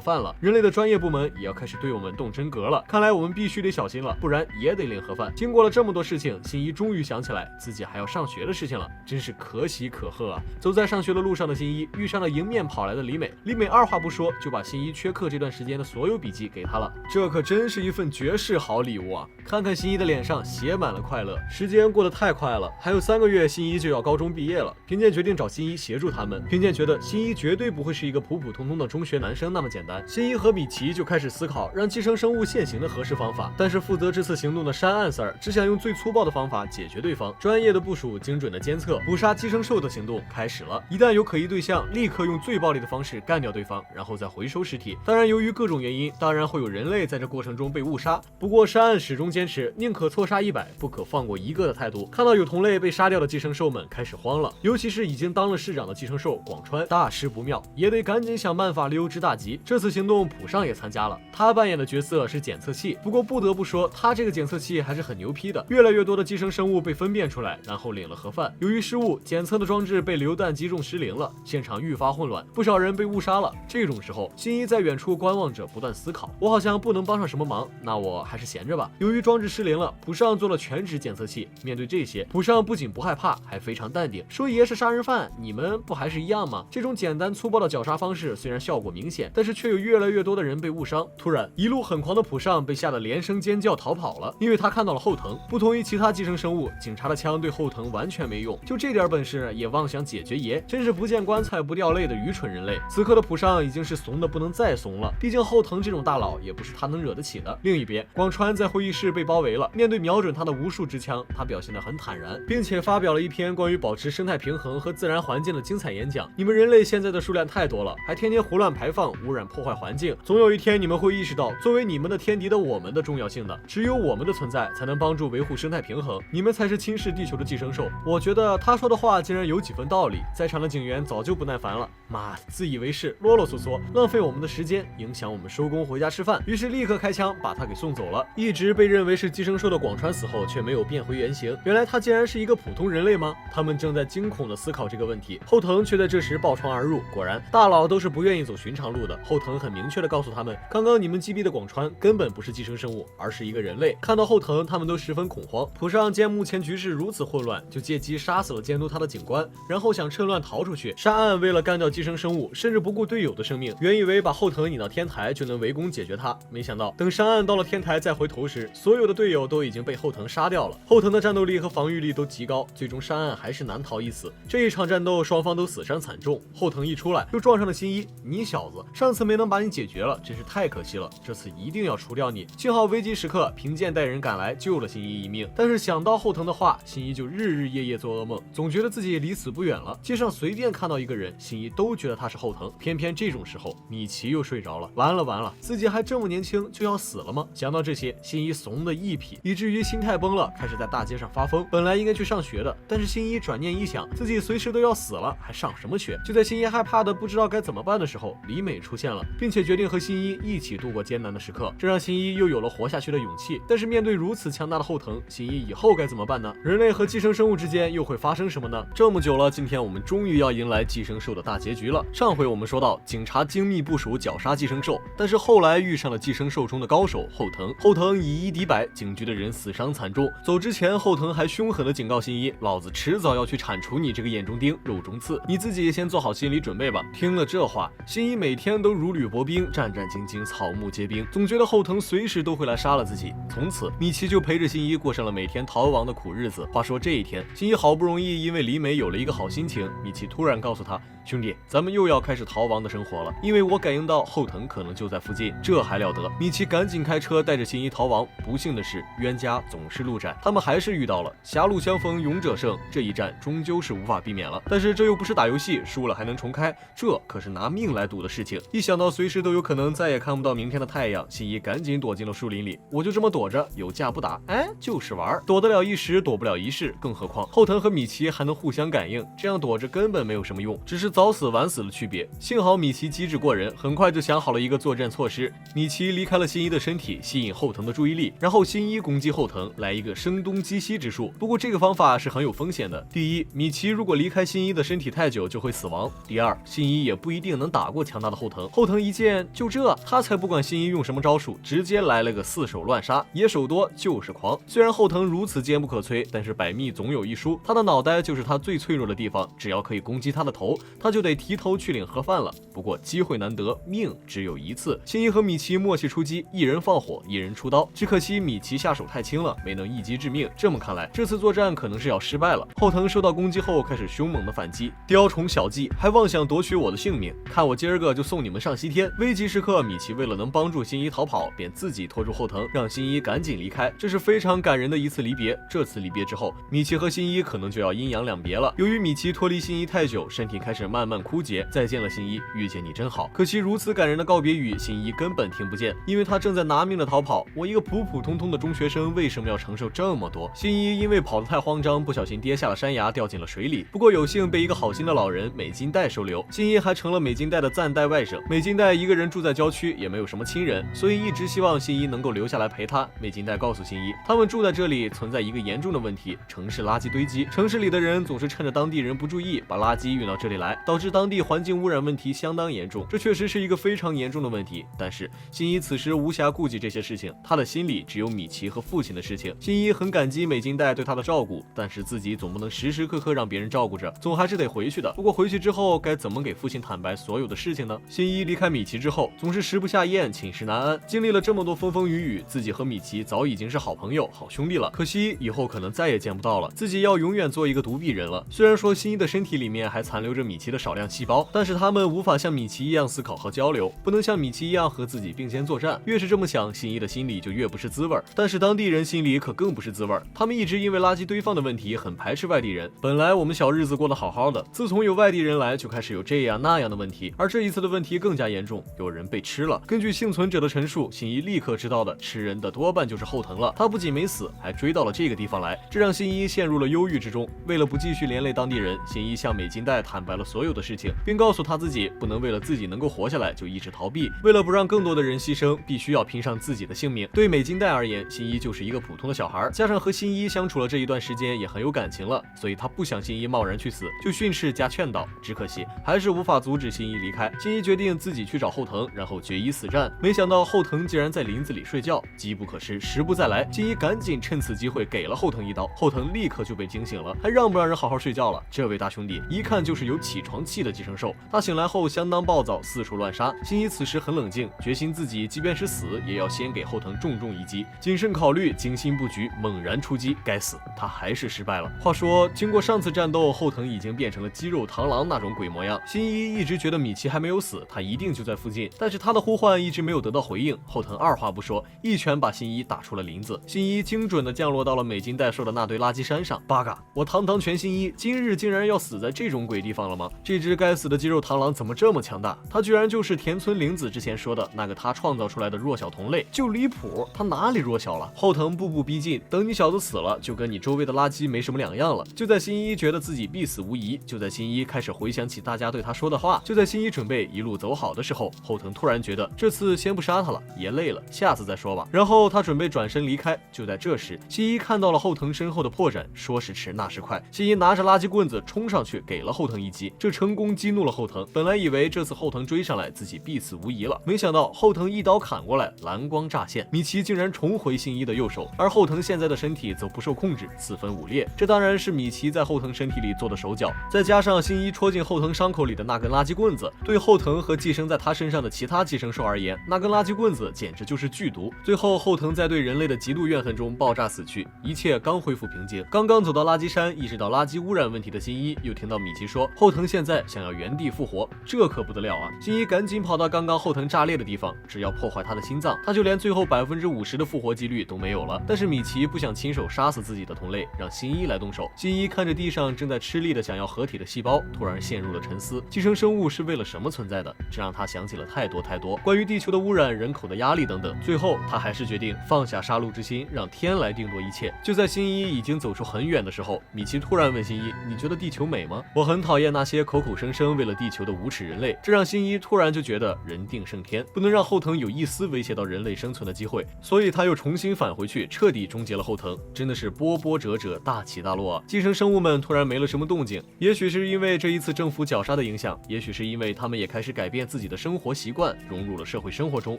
A: 饭了，人类的专业部门也要开始对我们动真格了。看来我们必须得小心了，不然也得领盒饭。经过了这么多事情，新一终于想起来自己还要上学的事情了，真是可喜可贺啊！走在上学的路上的新一遇上了迎面跑来的李美，李美二话不说就把新一缺课这段时间的所有笔记给他了，这可真是一份绝世好礼物啊！看看新一的脸上写满了快乐，时间过得太快了，了，还有3个月新一就要高中毕业了。平健决定找新一协助他们。平健觉得新一绝对不会是一个普普通通的中学男生那么简单。新一和米奇就开始思考让寄生生物现形的合适方法，但是负责这次行动的山岸 Sir 只想用最粗暴的方法解决对方。专业的部署，精准的监测，捕杀寄生兽的行动开始了。一旦有可疑对象，立刻用最暴力的方式干掉对方，然后再回收尸体。当然，由于各种原因，当然会有人类在这过程中被误杀。不过山岸始终坚持宁可错杀100，不可放过1个的态度。看到有同类被杀掉的寄生兽们开始慌了，尤其是已经当了市长的寄生兽广川，大事不妙，也得赶紧想办法溜之大吉。这次行动浦上也参加了，他扮演的角色是检测器。不过不得不说，他这个检测器还是很牛批的。越来越多的寄生生物被分辨出来，然后领了盒饭。由于失误，检测的装置被榴弹击中失灵了，现场愈发混乱，不少人被误杀了。这种时候，新一在远处观望着，不断思考：我好像不能帮上什么忙，那我还是闲着吧。由于装置失灵了，浦上做了全职检测器。面对这些，浦上不仅不害怕，还非常淡定，说爷是杀人犯，你们不还是一样吗？这种简单粗暴的绞杀方式虽然效果明显，但是却有越来越多的人被误伤。突然，一路很狂的浦上被吓得连声尖叫逃跑了，因为他看到了后藤。不同于其他寄生生物，警察的枪对后藤完全没用，就这点本事也妄想解决爷，真是不见棺材不掉泪的愚蠢人类。此刻的浦上已经是怂的不能再怂了，毕竟后藤这种大佬也不是他能惹得起的。另一边，广川在会议室被包围了，面对瞄准他的无数支枪，他表现得很坦然，并且发表了一篇关于保持生态平衡和自然环境的精彩演讲。你们人类现在的数量太多了，还天天胡乱排放、污染、破坏环境，总有一天你们会意识到作为你们的天敌的我们的重要性的。只有我们的存在才能帮助维护生态平衡，你们才是侵蚀地球的寄生兽。我觉得他说的话竟然有几分道理，在场的警员早就不耐烦了，妈的，自以为是，啰啰嗦嗦，浪费我们的时间，影响我们收工回家吃饭。于是立刻开枪把他给送走了。一直被认为是寄生兽的广川死后却没有变回原形，原来他竟然是一个普通人类吗？他们正在惊恐地思考这个问题，后藤却在这时抱窗而入。果然，大佬都是不愿意走寻常路的。后藤很明确地告诉他们，刚刚你们击毙的广川根本不是寄生生物，而是一个人类。看到后藤，他们都十分恐慌。浦上见目前局势如此混乱，就借机杀死了监督他的警官，然后想趁乱逃出去。山岸为了干掉寄生生物，甚至不顾队友的生命，原以为把后藤引到天台就能围攻解决他，没想到等山岸到了天台再回头时，所有的队友都已经被后藤杀掉了。后藤的战斗力和防御力都极高，最终山岸还是难逃一死。这一场战斗双方都死伤惨重，后藤一出来就撞上了新一，你小子上次没能把你解决了，真是太可惜了，这次一定要除掉你。幸好危急时刻平健带人赶来救了新一一命，但是想到后藤的话，新一就日日夜夜做噩梦，总觉得自己离死不远了。街上随便看到一个人，新一都觉得他是后藤。偏偏这种时候，米奇又睡着了。完了完了，自己还这么年轻就要死了吗？想到这些，新一怂的一匹，以至于心态崩了，开始在大街上发疯。本来应该去上学的，但是新一转念一想，自己随时都要死了，还上什么学？就在新一害怕的不知道该怎么办的时候，李美出现了，并且决定和新一一起度过艰难的时刻，这让新一又有了活下去的勇气。但是面对如此强大的后藤，新一以后该怎么办呢？人类和寄生生物之间又会发生什么呢？这么久了，今天我们终于要迎来寄生兽的大结局了。上回我们说到，警察精密部署绞杀寄生兽，但是后来遇上了寄生兽中的高手后藤。后藤以1敌100，警局的人死伤惨重。走之前，后藤还凶狠地警告新一，老子迟早要去铲除你这个眼中钉、肉中刺，你自己先做好心理准备吧。听了这话，新一每天都如履薄冰，战战兢兢，草木皆兵，总觉得后藤随时都会来杀了自己。从此，米奇就陪着新一过上了每天逃亡的苦日子。话说这一天，新一好不容易因为李美有了一个好心情，米奇突然告诉他，兄弟，咱们又要开始逃亡的生活了，因为我感应到后藤可能就在附近。这还了得！米奇赶紧开车带着新一逃亡。不幸的是，冤家总是路窄，他们还是遇到了。狭路相逢勇者胜，这一战终究是无法避免了。但是这又不是打游戏，输了还能重开，这可是拿命来赌的事情。一想到随时都有可能再也看不到明天的太阳，新一赶紧躲进了树林里。我就这么躲着，有架不打，哎，就是玩，躲得了一时，躲不了一世。更何况后藤和米奇还能互相感应，这样躲着根本没有什么用，只是早死晚死的区别。幸好米奇机智过人，很快就想好了一个作战措施。米奇离开了新一的身体，吸引后藤的注意力，然后新一攻击后藤，来一个声东击西之术。不过这个方法是很有风险的。第一，米奇如果离开新一的身体太久就会死亡。第二，新一也不一定能打过强大的后藤。后藤一见就这，他才不管新一用什么招数，直接来了个4手乱杀，野手多就是狂。虽然后藤如此坚不可摧，但是百密总有一疏，他的脑袋就是他最脆弱的地方，只要可以攻击他的头，他他就得提头去领盒饭了。不过机会难得，命只有一次，新一和米奇默契出击，一人放火，一人出刀。只可惜米奇下手太轻了，没能一击致命。这么看来，这次作战可能是要失败了。后藤受到攻击后开始凶猛的反击，雕虫小技，还妄想夺取我的性命，看我今儿个就送你们上西天。危急时刻，米奇为了能帮助新一逃跑，便自己拖住后藤，让新一赶紧离开。这是非常感人的一次离别。这次离别之后，米奇和新一可能就要阴阳两别了。由于米奇脱离新一太久，身体开始慢慢枯竭。再见了，新一，遇见你真好。可惜如此感人的告别语，新一根本听不见，因为他正在拿命的逃跑。我一个普普通通的中学生，为什么要承受这么多？新一因为跑得太慌张，不小心跌下了山崖，掉进了水里。不过有幸被一个好心的老人美金代收留，新一还成了美金代的暂代外甥。美金代一个人住在郊区，也没有什么亲人，所以一直希望新一能够留下来陪他。美金代告诉新一，他们住在这里存在一个严重的问题，城市垃圾堆积。城市里的人总是趁着当地人不注意，把垃圾运到这里来，导致当地环境污染问题相当严重。这确实是一个非常严重的问题。但是新一此时无暇顾及这些事情，他的心里只有米奇和父亲的事情。新一很感激美金代对他的照顾，但是自己总不能时时刻刻让别人照顾着，总还是得回去的。不过回去之后该怎么给父亲坦白所有的事情呢？新一离开米奇之后，总是食不下咽，寝食难安，经历了这么多风风雨雨，自己和米奇早已经是好朋友、好兄弟了。可惜以后可能再也见不到了，自己要永远做一个独臂人了。虽然说新一的身体里面还残留着米奇的少量细胞，但是他们无法像米奇一样思考和交流，不能像米奇一样和自己并肩作战。越是这么想，新一的心里就越不是滋味。但是当地人心里可更不是滋味，他们一直因为垃圾堆放的问题很排斥外地人。本来我们小日子过得好好的，自从有外地人来，就开始有这样那样的问题。而这一次的问题更加严重，有人被吃了。根据幸存者的陈述，新一立刻知道的，吃人的多半就是后藤了。他不仅没死，还追到了这个地方来，这让新一陷入了忧郁之中。为了不继续连累当地人，新一向美金代坦白了所有的事情，并告诉他自己不能为了自己能够活下来就一直逃避，为了不让更多的人牺牲，必须要拼上自己的性命。对美金代而言，新一就是一个普通的小孩，加上和新一相处了这一段时间也很有感情了，所以他不想新一贸然去死，就训斥加劝导。只可惜还是无法阻止新一离开。新一决定自己去找后藤，然后决一死战。没想到后藤竟然在林子里睡觉，机不可失，时不再来。新一赶紧趁此机会给了后藤一刀，后藤立刻就被惊醒了，还让不让人好好睡觉了？这位大兄弟一看就是有起床气的寄生兽，他醒来后相当暴躁，四处乱杀。新一此时很冷静，决心自己即便是死，也要先给后藤重重一击。谨慎考虑，精心布局，猛然出击。该死，他还是失败了。话说，经过上次战斗，后藤已经变成了肌肉螳螂那种鬼模样。新一一直觉得米奇还没有死，他一定就在附近，但是他的呼唤一直没有得到回应。后藤二话不说，一拳把新一打出了林子。新一精准地降落到了美金代说的那堆垃圾山上。八嘎！我堂堂全新一，今日竟然要死在这种鬼地方了吗？这只该死的肌肉螳螂怎么这么强大？他居然就是田村玲子之前说的那个他创造出来的弱小同类，就离谱！他哪里弱小了？后藤步步逼近，等你小子死了，就跟你周围的垃圾没什么两样了。就在新一觉得自己必死无疑，就在新一开始回想起大家对他说的话，就在新一准备一路走好的时候，后藤突然觉得这次先不杀他了，爷累了，下次再说吧。然后他准备转身离开，就在这时，新一看到了后藤身后的破绽，说时迟那时快，新一拿着垃圾棍子冲上去给了后藤一击，这成功激怒了后藤。本来以为这次后藤追上来自己必死无疑了，没想到后藤一刀砍过来，蓝光乍现，米奇竟然重回新一的右手，而后藤现在的身体则不受控制，四分五裂。这当然是米奇在后藤身体里做的手脚，再加上新一戳进后藤伤口里的那根垃圾棍子，对后藤和寄生在他身上的其他寄生兽而言，那根垃圾棍子简直就是剧毒。最后后藤在对人类的极度怨恨中爆炸死去，一切刚恢复平静。刚刚走到垃圾山，意识到垃圾污染问题的新一，又听到米奇说后藤现在想要原地复活，这可不得了啊！新一赶紧跑到刚刚后藤炸裂的地方，只要破坏他的心脏，他就连最后50%的复活几率都没有了。但是米奇不想亲手杀死自己的同类，让新一来动手。新一看着地上正在吃力的想要合体的细胞，突然陷入了沉思。寄生生物是为了什么存在的？这让他想起了太多关于地球的污染、人口的压力等等。最后他还是决定放下杀戮之心，让天来定夺一切。就在新一已经走出很远的时候，米奇突然问新一：“你觉得地球美吗？”我很讨厌那些口口声声为了地球的无耻人类。这让新一突然就觉得人定胜天，不能让后藤有一丝威胁到人类生存的机会，所以他又重新返回去，彻底终结了后藤。真的是波波折折，大起大落啊！寄生生物们突然没了什么动静，也许是因为这一次政府绞杀的影响，也许是因为他们也开始改变自己的生活习惯，融入了社会生活中，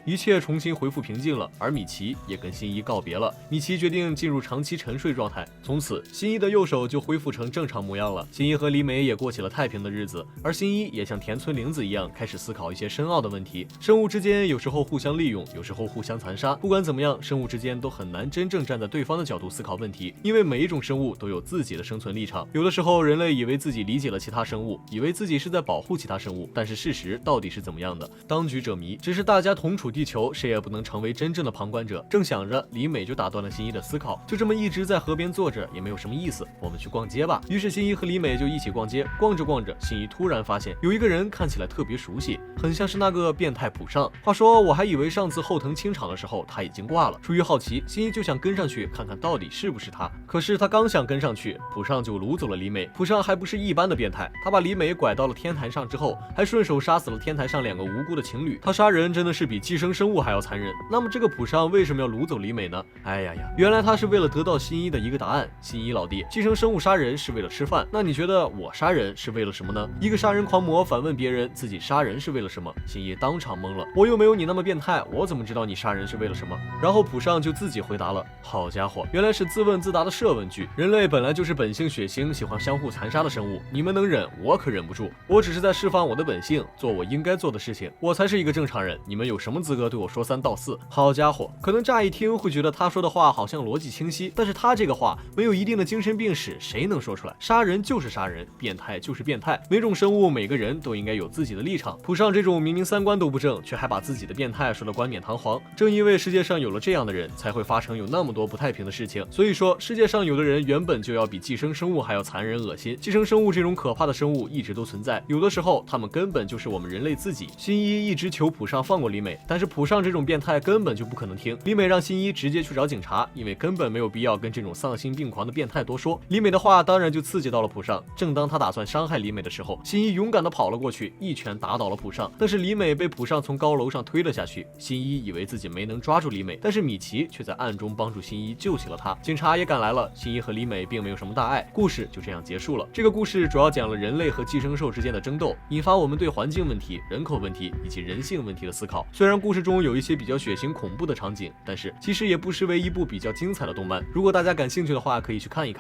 A: 一切重新恢复平静了。而米奇也跟新一告别了，米奇决定进入长期沉睡状态，从此新一的右手就恢复成正常模样了。新一和李美也过起了太平的的日子。而新一也像田村玲子一样，开始思考一些深奥的问题。生物之间有时候互相利用，有时候互相残杀。不管怎么样，生物之间都很难真正站在对方的角度思考问题，因为每一种生物都有自己的生存立场。有的时候，人类以为自己理解了其他生物，以为自己是在保护其他生物，但是事实到底是怎么样的？当局者迷。只是大家同处地球，谁也不能成为真正的旁观者。正想着，李美就打断了新一的思考，就这么一直在河边坐着，也没有什么意思，我们去逛街吧。于是新一和李美就一起逛街，逛着逛着，新一突然发现有一个人看起来特别熟悉，很像是那个变态浦上。话说，我还以为上次后藤清场的时候他已经挂了。出于好奇，新一就想跟上去看看到底是不是他。可是他刚想跟上去，浦上就掳走了李美。浦上还不是一般的变态，他把李美拐到了天台上之后，还顺手杀死了天台上2个无辜的情侣。他杀人真的是比寄生生物还要残忍。那么这个浦上为什么要掳走李美呢？哎呀呀，原来他是为了得到新一的一个答案。新一老弟，寄生生物杀人是为了吃饭，那你觉得我杀人是为了什么呢？一个杀人狂魔反问别人自己杀人是为了什么，新一当场懵了。我又没有你那么变态，我怎么知道你杀人是为了什么？然后浦上就自己回答了。好家伙，原来是自问自答的设问句。人类本来就是本性血腥，喜欢相互残杀的生物，你们能忍，我可忍不住。我只是在释放我的本性，做我应该做的事情，我才是一个正常人。你们有什么资格对我说3道4？好家伙，可能乍一听会觉得他说的话好像逻辑清晰，但是他这个话没有一定的精神病史，谁能说出来？杀人就是杀人，变态就是变态，每种生物每个人都应该有自己的立场。浦上这种明明3观都不正，却还把自己的变态说得冠冕堂皇。正因为世界上有了这样的人，才会发生有那么多不太平的事情。所以说，世界上有的人原本就要比寄生生物还要残忍恶心。寄生生物这种可怕的生物一直都存在，有的时候他们根本就是我们人类自己。新一一直求浦上放过李美，但是浦上这种变态根本就不可能听。李美让新一直接去找警察，因为根本没有必要跟这种丧心病狂的变态多说。李美的话当然就刺激到了浦上。正当他打算伤害李美的时候，新一勇敢地跑了过去，一拳打倒了浦上。但是李美被浦上从高楼上推了下去。新一以为自己没能抓住李美，但是米奇却在暗中帮助新一救起了他。警察也赶来了，新一和李美并没有什么大碍，故事就这样结束了。这个故事主要讲了人类和寄生兽之间的争斗，引发我们对环境问题、人口问题以及人性问题的思考。虽然故事中有一些比较血腥恐怖的场景，但是其实也不失为一部比较精彩的动漫。如果大家感兴趣的话，可以去看一看。